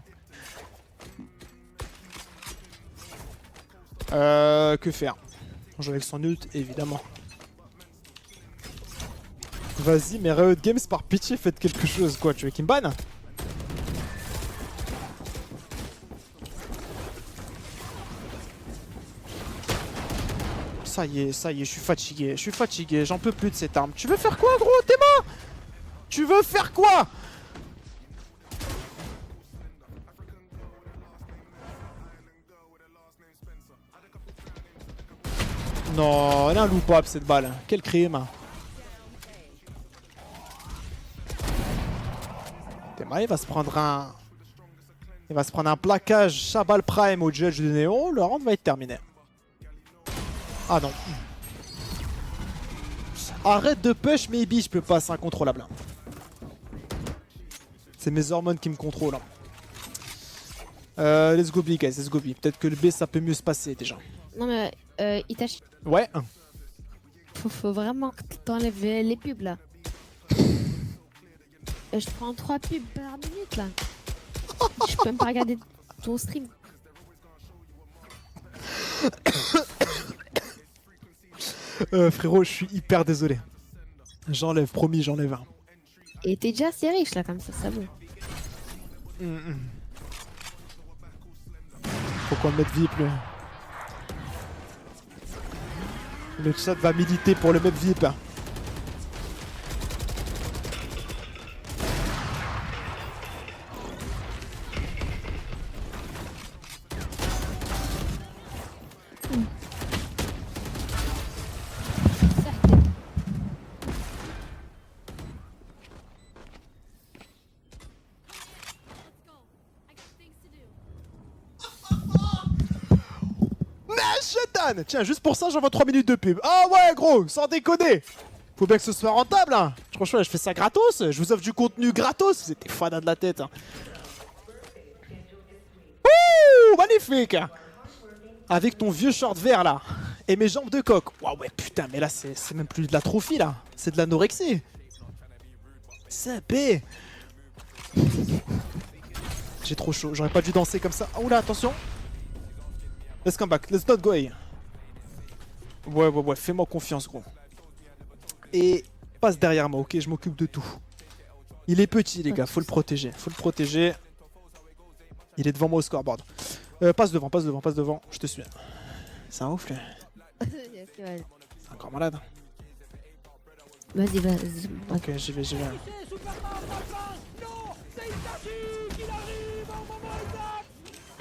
Que faire? Jouer avec son ult, évidemment. Vas-y, mais Riot Games, par pitié, faites quelque chose. Quoi, tu veux qu'il me banne? Ça y est, je suis fatigué, j'en peux plus de cette arme. Tu veux faire quoi, gros? T'es mort? Tu veux faire quoi? Non, elle est inloupable cette balle. Quel crime. Théma, il va se prendre un... Il va se prendre un plaquage Chabal Prime au judge de Néo. Le round va être terminé. Ah non. Arrête de push maybe, je peux pas, c'est incontrôlable. C'est mes hormones qui me contrôlent. Let's go B guys, let's go B. Peut-être que le B ça peut mieux se passer déjà. Non mais Itachi, Ouais. faut vraiment que t'enlèves les pubs là. Je prends 3 pubs par minute là. Je peux même pas regarder ton stream. Frérot, je suis hyper désolé. J'enlève, promis, j'enlève un. Et t'es déjà assez riche là comme ça vaut. Faut qu'on le mette VIP le... Le chat va militer pour le mettre VIP. Tiens, juste pour ça, j'envoie 3 minutes de pub. Ah ouais, gros, sans déconner. Faut bien que ce soit rentable, hein. Franchement, je fais ça gratos. Je vous offre du contenu gratos. Vous êtes des fadas de la tête. Hein. Ouh, magnifique. Avec ton vieux short vert, là. Et mes jambes de coq. Waouh, ouais, putain, mais là, c'est même plus de la trophie, là. C'est de l'anorexie. C'est B. J'ai trop chaud. J'aurais pas dû danser comme ça. Oh là, attention. Let's come back. Let's not go away. Ouais, fais-moi confiance, gros. Et passe derrière moi, ok? Je m'occupe de tout. Il est petit, les gars, faut le protéger. Il est devant moi au scoreboard. Passe devant, je te suis. C'est un ouf, lui. C'est encore malade. Vas-y. Ok, j'y vais.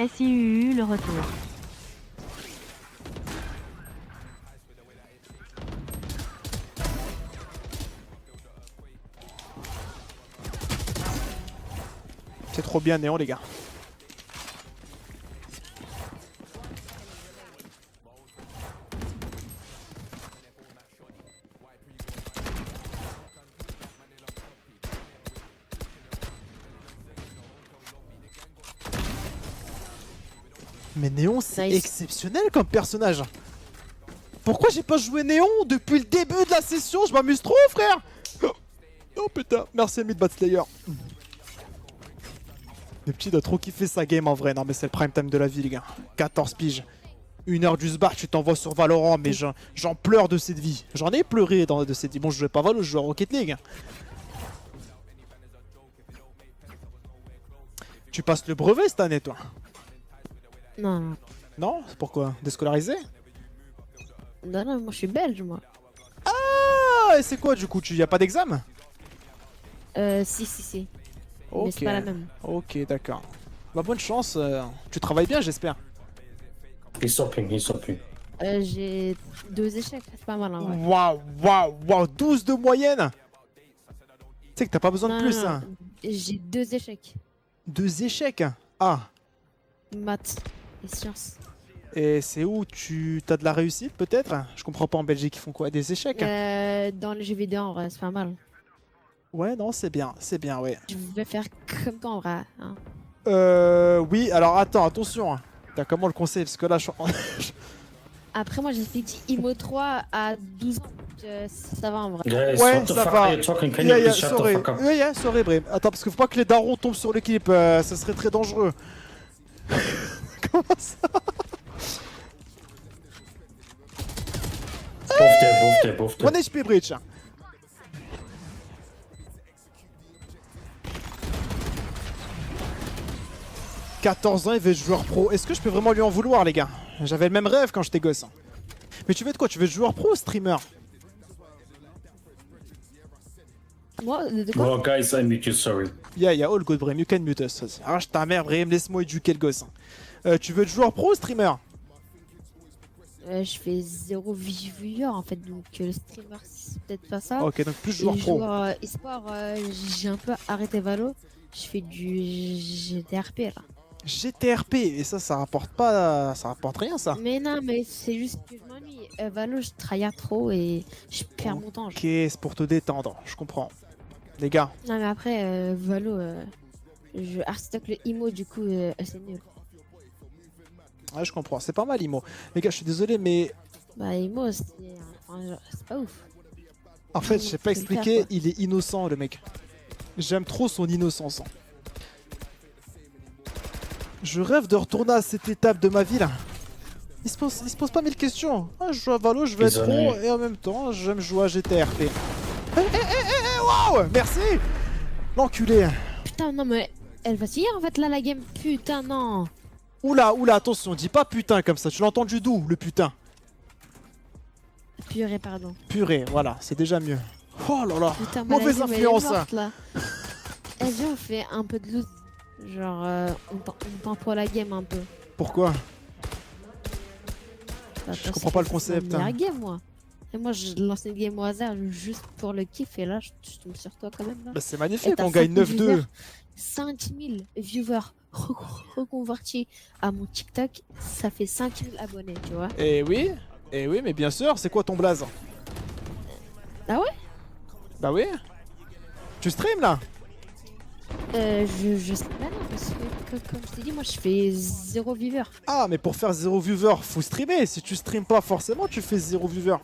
SIUU le retour. C'est trop bien Néon les gars. Mais Néon c'est Nice. exceptionnel comme personnage. Pourquoi j'ai pas joué Néon depuis le début de la session? Je m'amuse trop frère. Oh putain, merci Mid Bat Slayer. Le petit doit trop kiffer sa game en vrai. Non mais c'est le prime time de la vie les gars. 14 piges. 1 heure du sbar, tu t'envoies sur Valorant, mais j'en pleure de cette vie. J'en ai pleuré de cette vie. Bon, je jouais pas Valo, je jouais à Rocket League. Tu passes le brevet cette année toi? Non, Non? Pourquoi? Déscolarisé? non, non, moi je suis belge, moi. Ah, et c'est quoi du coup? Y a pas d'examen? Si. Mais Ok. c'est pas la même. Ok, d'accord. Bah bonne chance. Tu travailles bien, j'espère. He's hopping, he's hopping. J'ai 2 échecs, c'est pas mal en vrai. Waouh, 12 de moyenne. Tu sais que t'as pas besoin de Non, plus, non, hein. J'ai 2 échecs. 2 échecs. Ah. Maths et sciences. Et c'est où tu as de la réussite peut-être? Je comprends pas en Belgique, ils font quoi? Des échecs? Dans les jeux vidéo en vrai, c'est pas mal. Ouais, non, c'est bien, ouais. Je vais faire comme toi en vrai. Hein. Oui, alors attends, attention. Hein. T'as comment le conseil? Parce que là, je... Après, moi j'ai fait IMO 3 à 12 ans. Donc, ça va en vrai. Guys, Ouais, what the ça fuck va. are you talking? Can you please shut the sorry. fuck up? Yeah, sorry, Brim. Attends, parce qu'il faut pas que les darons tombent sur l'équipe, ça serait très dangereux. Comment ça? Both there. 1 HP Breach. « 14 ans, il veut être joueur pro. Est-ce que je peux vraiment lui en vouloir, les gars? J'avais le même rêve quand j'étais gosse. Mais tu veux de quoi? Tu veux être joueur pro ou streamer? Moi, de quoi? Well, guys, I mute you, sorry. Yeah, all good, Brim. You can mute us. Arrache ta mère, Brim. Laisse-moi éduquer le gosse. Tu veux être joueur pro ou streamer? Je fais 0 viewer en fait, donc le streamer c'est peut-être pas ça. Ok, donc plus joueur Et pro. joueur e-sport, j'ai un peu arrêté Valo. Je fais du GTRP là. GTRP, et ça rapporte pas. Ça rapporte rien, ça. Mais non, mais c'est juste que je m'ennuie. Valo, je tryhard trop et je perds mon temps. Ok, c'est pour te détendre. Je comprends. Les gars, Non, mais après, Valo, je arstock le IMO, du coup, c'est nul. ouais, je comprends. C'est pas mal, Imo. Les gars, je suis désolé, mais Bah, IMO, c'est pas ouf. en fait, je sais pas Faut le faire, expliquer. quoi. Il est innocent, le mec. J'aime trop son innocence. Je rêve de retourner à cette étape de ma vie là. Il se pose pas mille questions. Ah, je joue à Valo, je veux être pro et en même temps, j'aime jouer à GTRP. Waouh, merci. L'enculé. Putain, non, mais elle va s'y en fait là, la game. Putain, non. Oula, attention, dis pas putain comme ça. Tu l'as entendu d'où, le putain? Purée, pardon. Purée, voilà, c'est déjà mieux. Oh là là. Putain, Mauvaise la game, elle est influence. morte, là. Eh, viens, on fait un peu de loot. Genre, on tempo la game un peu. Pourquoi? Bah, Je parce comprends que pas le c'est concept, ma hein. meilleure game, moi. Et moi, je lance une game au hasard juste pour le kiff. Et là, je tombe sur toi quand même. Là. Bah, c'est Et magnifique, t'as on gagne 5000 9-2. viewers. 5000 viewers reconvertis à mon TikTok, ça fait 5000 abonnés, tu vois. Eh oui, mais bien sûr, c'est quoi ton blaze? Ah ouais? Bah oui. Tu stream là? Je sais pas, non, parce que comme je t'ai dit, moi je fais 0 viewer. Ah, mais pour faire 0 viewer, faut streamer. Si tu stream pas, forcément, tu fais 0 viewer.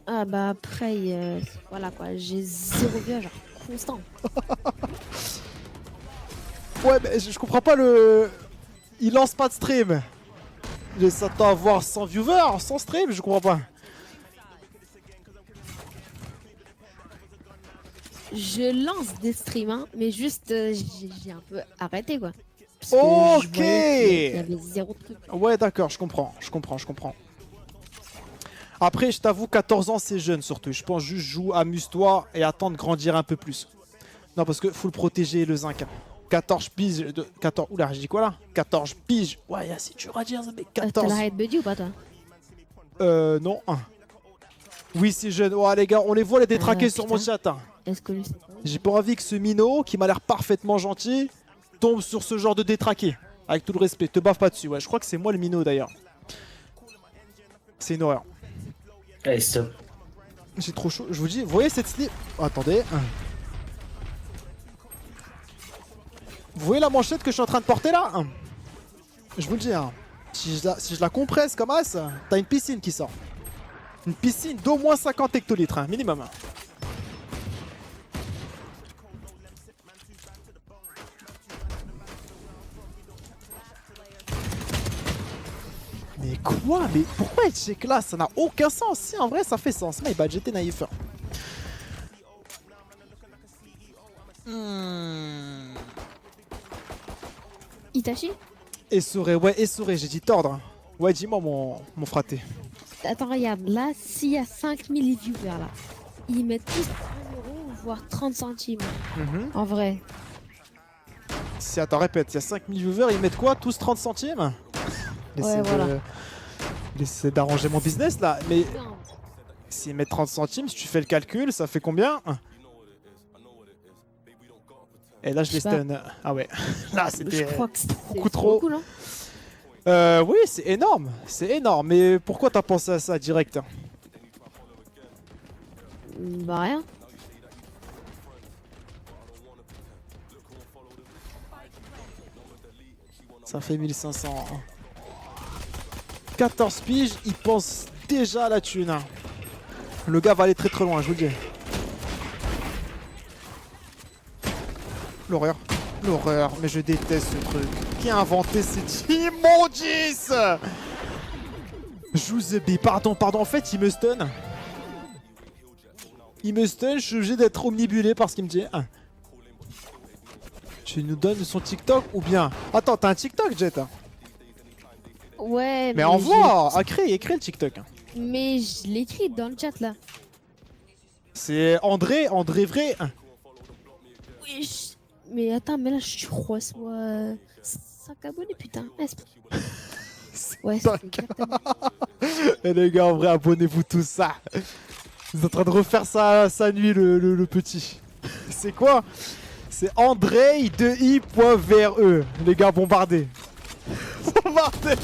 Ah bah après, voilà quoi, j'ai 0 viewer, genre constant. Ouais, mais je comprends pas le. Il lance pas de stream. Il s'attend à avoir 100 viewers sans stream, je comprends pas. Je lance des streams, hein, mais juste j'ai un peu arrêté quoi. Parce que je Ok. voyais qu'il y avait 0 truc. Ouais, d'accord, je comprends. Après, je t'avoue, 14 ans, c'est jeune surtout. Je pense juste joue, amuse-toi et attends de grandir un peu plus. Non, parce que faut le protéger, le zinc. 14 piges de... 14... Oula, j'ai dit quoi là? 14 piges. Ouais, c'est dur à dire, ça fait T'as 14. la buddy ou pas toi? Non. Oui, c'est jeune. Ouais, les gars, on les voit les détraquer sur mon putain. chat. Hein. Est-ce que lui c'est pas J'ai pas envie que ce minot, qui m'a l'air parfaitement gentil, tombe sur ce genre de détraqué. Avec tout le respect, te bave pas dessus. Ouais, je crois que c'est moi le minot d'ailleurs. C'est une horreur. Hey, stop. J'ai trop chaud. Je vous dis, vous voyez cette slip? Oh, attendez. Vous voyez la manchette que je suis en train de porter là? Je vous le dis, hein. Si je la compresse comme as, t'as une piscine qui sort. Une piscine d'au moins 50 hectolitres, hein, minimum. Mais quoi? Mais pourquoi être check là? Ça n'a aucun sens. Si en vrai ça fait sens. Mais bah j'étais naïf. Itachi? Essoré, ouais, essoré, j'ai dit tordre. Ouais, dis-moi mon fraté. Attends, regarde, là, s'il y a 5000 viewers là, ils mettent tous 1 euro, voire 30 centimes. En vrai. Si, attends, répète, il y a 5000 viewers, ils mettent quoi? Tous 30 centimes? Ouais, voilà. Laissez d'arranger mon business là. Mais Non. s'ils mettent 30 centimes, si tu fais le calcul, ça fait combien? Et là, je les Je sais stun. Ah ouais, là Je c'était crois que c'est beaucoup trop. beaucoup, non? Oui, c'est énorme. C'est énorme. Mais pourquoi t'as pensé à ça direct? Bah rien. Ça fait 1500. 14 piges, il pense déjà à la thune. Hein. Le gars va aller très très loin, je vous le dis. L'horreur. L'horreur, mais je déteste ce truc. Qui a inventé cette immondice? Joue the bee. Pardon, en fait, il me stun. Il me stun, je suis obligé d'être omnibulé par ce qu'il me dit. Tu nous donnes son TikTok ou bien... Attends, t'as un TikTok, Jet? Ouais, Mais envoie, écris le TikTok. Mais je l'écris dans le chat là. C'est André vrai. Oui, mais attends, mais là je crois moi 5 abonnés putain. Ouais, c'est exactement. Et les gars, en vrai, abonnez-vous tous ça. Vous êtes en train de refaire sa nuit, le petit. C'est quoi? C'est André de i.vre. Les gars, bombardez. Bombardez.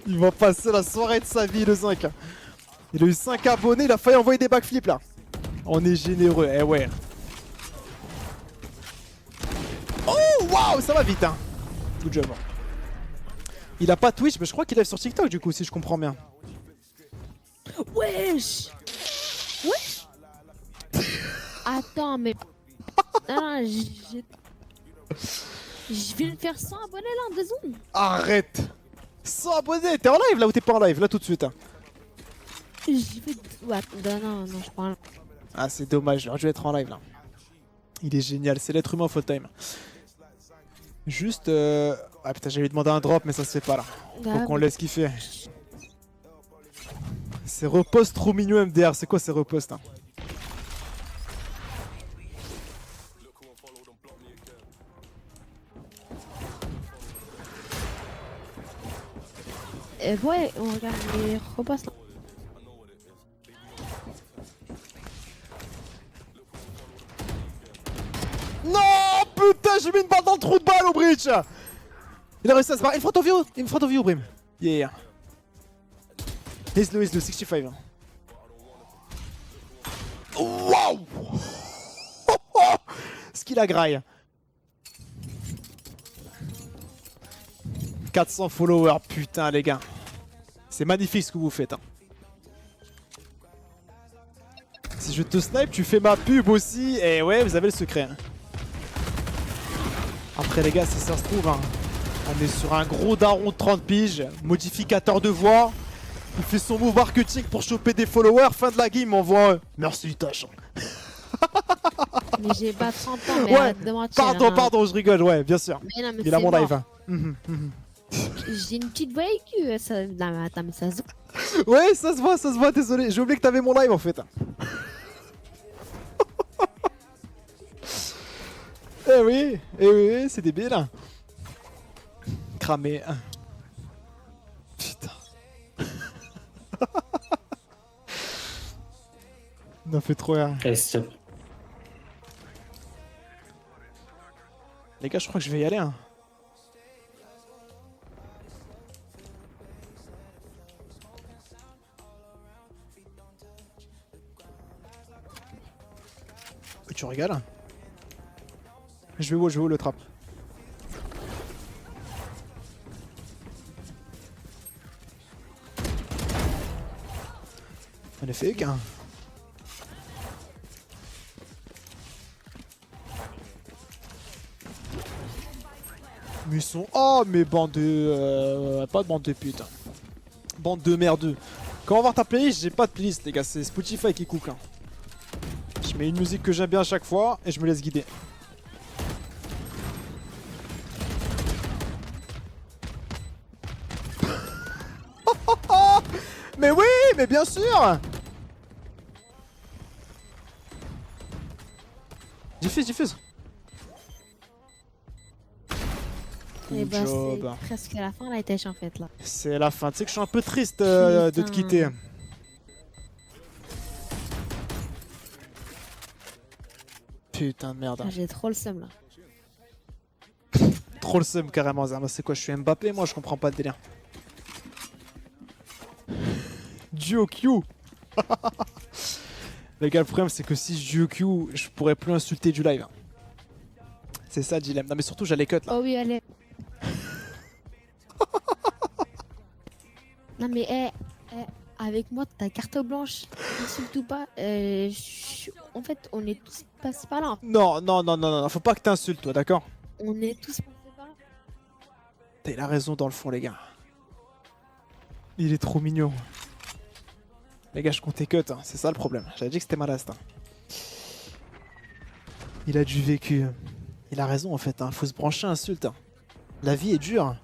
Il va passer la soirée de sa vie, le 5. Il a eu 5 abonnés, il a failli envoyer des backflips là. On est généreux, eh ouais. Oh waouh, ça va vite hein. Good job. Il a pas Twitch, mais je crois qu'il est sur TikTok du coup, si je comprends bien. Wesh. Wesh. Attends, mais... Non, je vais me faire 100 abonnés là en 2 secondes. Arrête. 100 abonnés, t'es en live là ou t'es pas en live? Là tout de suite hein. Je vais... Ouais, non, je parle. Ah c'est dommage, j'aurais dû être en live là. Il est génial, c'est l'être humain full time. Juste... Ah putain, j'allais lui demander un drop mais ça se fait pas là. Faut qu'on laisse kiffer. C'est repost trop mignon MDR, c'est quoi ces reposts hein? Ouais, on regarde les repostes là. Non putain, j'ai mis une balle dans le trou de balle au bridge. Il a réussi à se barrer. In front of you, Brim. Yeah. He's low, 65. Wow. Ce qu'il a graille. 400 followers, putain les gars. C'est magnifique ce que vous faites. Hein. Si je te snipe, tu fais ma pub aussi. Et ouais, vous avez le secret. Hein. Après les gars, si ça se trouve, hein, on est sur un gros daron de 30 piges, modificateur de voix. Il fait son move marketing pour choper des followers. Fin de la game, il m'envoie merci Tache. Mais j'ai pas 30 ans, mais Ouais, arrête de mentir. pardon, je rigole, ouais, bien sûr. Mais non, mais Il a c'est mon mort. live. Hein. J'ai une petite voix aiguë, ça... Non, mais attends, mais ça se... Ouais, ça se voit, désolé. J'ai oublié que t'avais mon live en fait. Eh oui, c'est débile. Cramé. Putain. On a fait trop rire. Hey, step. Les gars, je crois que je vais y aller. Hein. Tu rigoles? Je vais où le trap? Magnifique. Mais ils sont... Oh, mais bande de... pas de bande de pute. Bande de merdeux. Quand on va voir ta playlist, j'ai pas de playlist les gars, c'est Spotify qui cook. Hein. Je mets une musique que j'aime bien à chaque fois et je me laisse guider. Mais oui, mais bien sûr. Diffuse. Et Good bah, job. c'est presque la fin la tâche en fait là. C'est la fin, tu sais que je suis un peu triste de te Putain. quitter. Putain de merde. Ah, j'ai trop le seum là. Trop le seum carrément, Zama. C'est quoi, je suis Mbappé? Moi je comprends pas le délire. Duo Q. Les gars, le problème c'est que si je Duo Q, je pourrais plus insulter du live. C'est ça le dilemme. Non mais surtout j'allais cut là. Oh oui, allez. Non mais avec moi t'as carte blanche, insulte ou pas. En fait on est tous passés par là. Non, faut pas que t'insultes toi, d'accord? On est tous passés par là. Il a raison dans le fond les gars. Il est trop mignon. Les gars, je comptais cut, hein. C'est ça le problème. J'avais dit que c'était malast. Hein. Il a du vécu. Il a raison en fait, hein. Faut se brancher insulte. Hein. La vie est dure.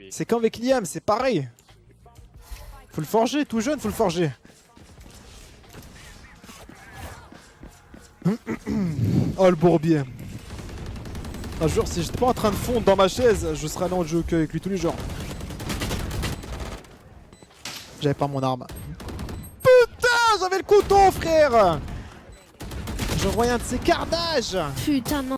C'est comme avec Liam, c'est pareil. Faut le forger, tout jeune, faut le forger. Oh le bourbier. Un jour, si j'étais pas en train de fondre dans ma chaise, je serais allé en jeu avec lui tous les jours. J'avais pas mon arme. Putain, j'avais le couteau, frère. J'envoie un de ces carnages. Putain non.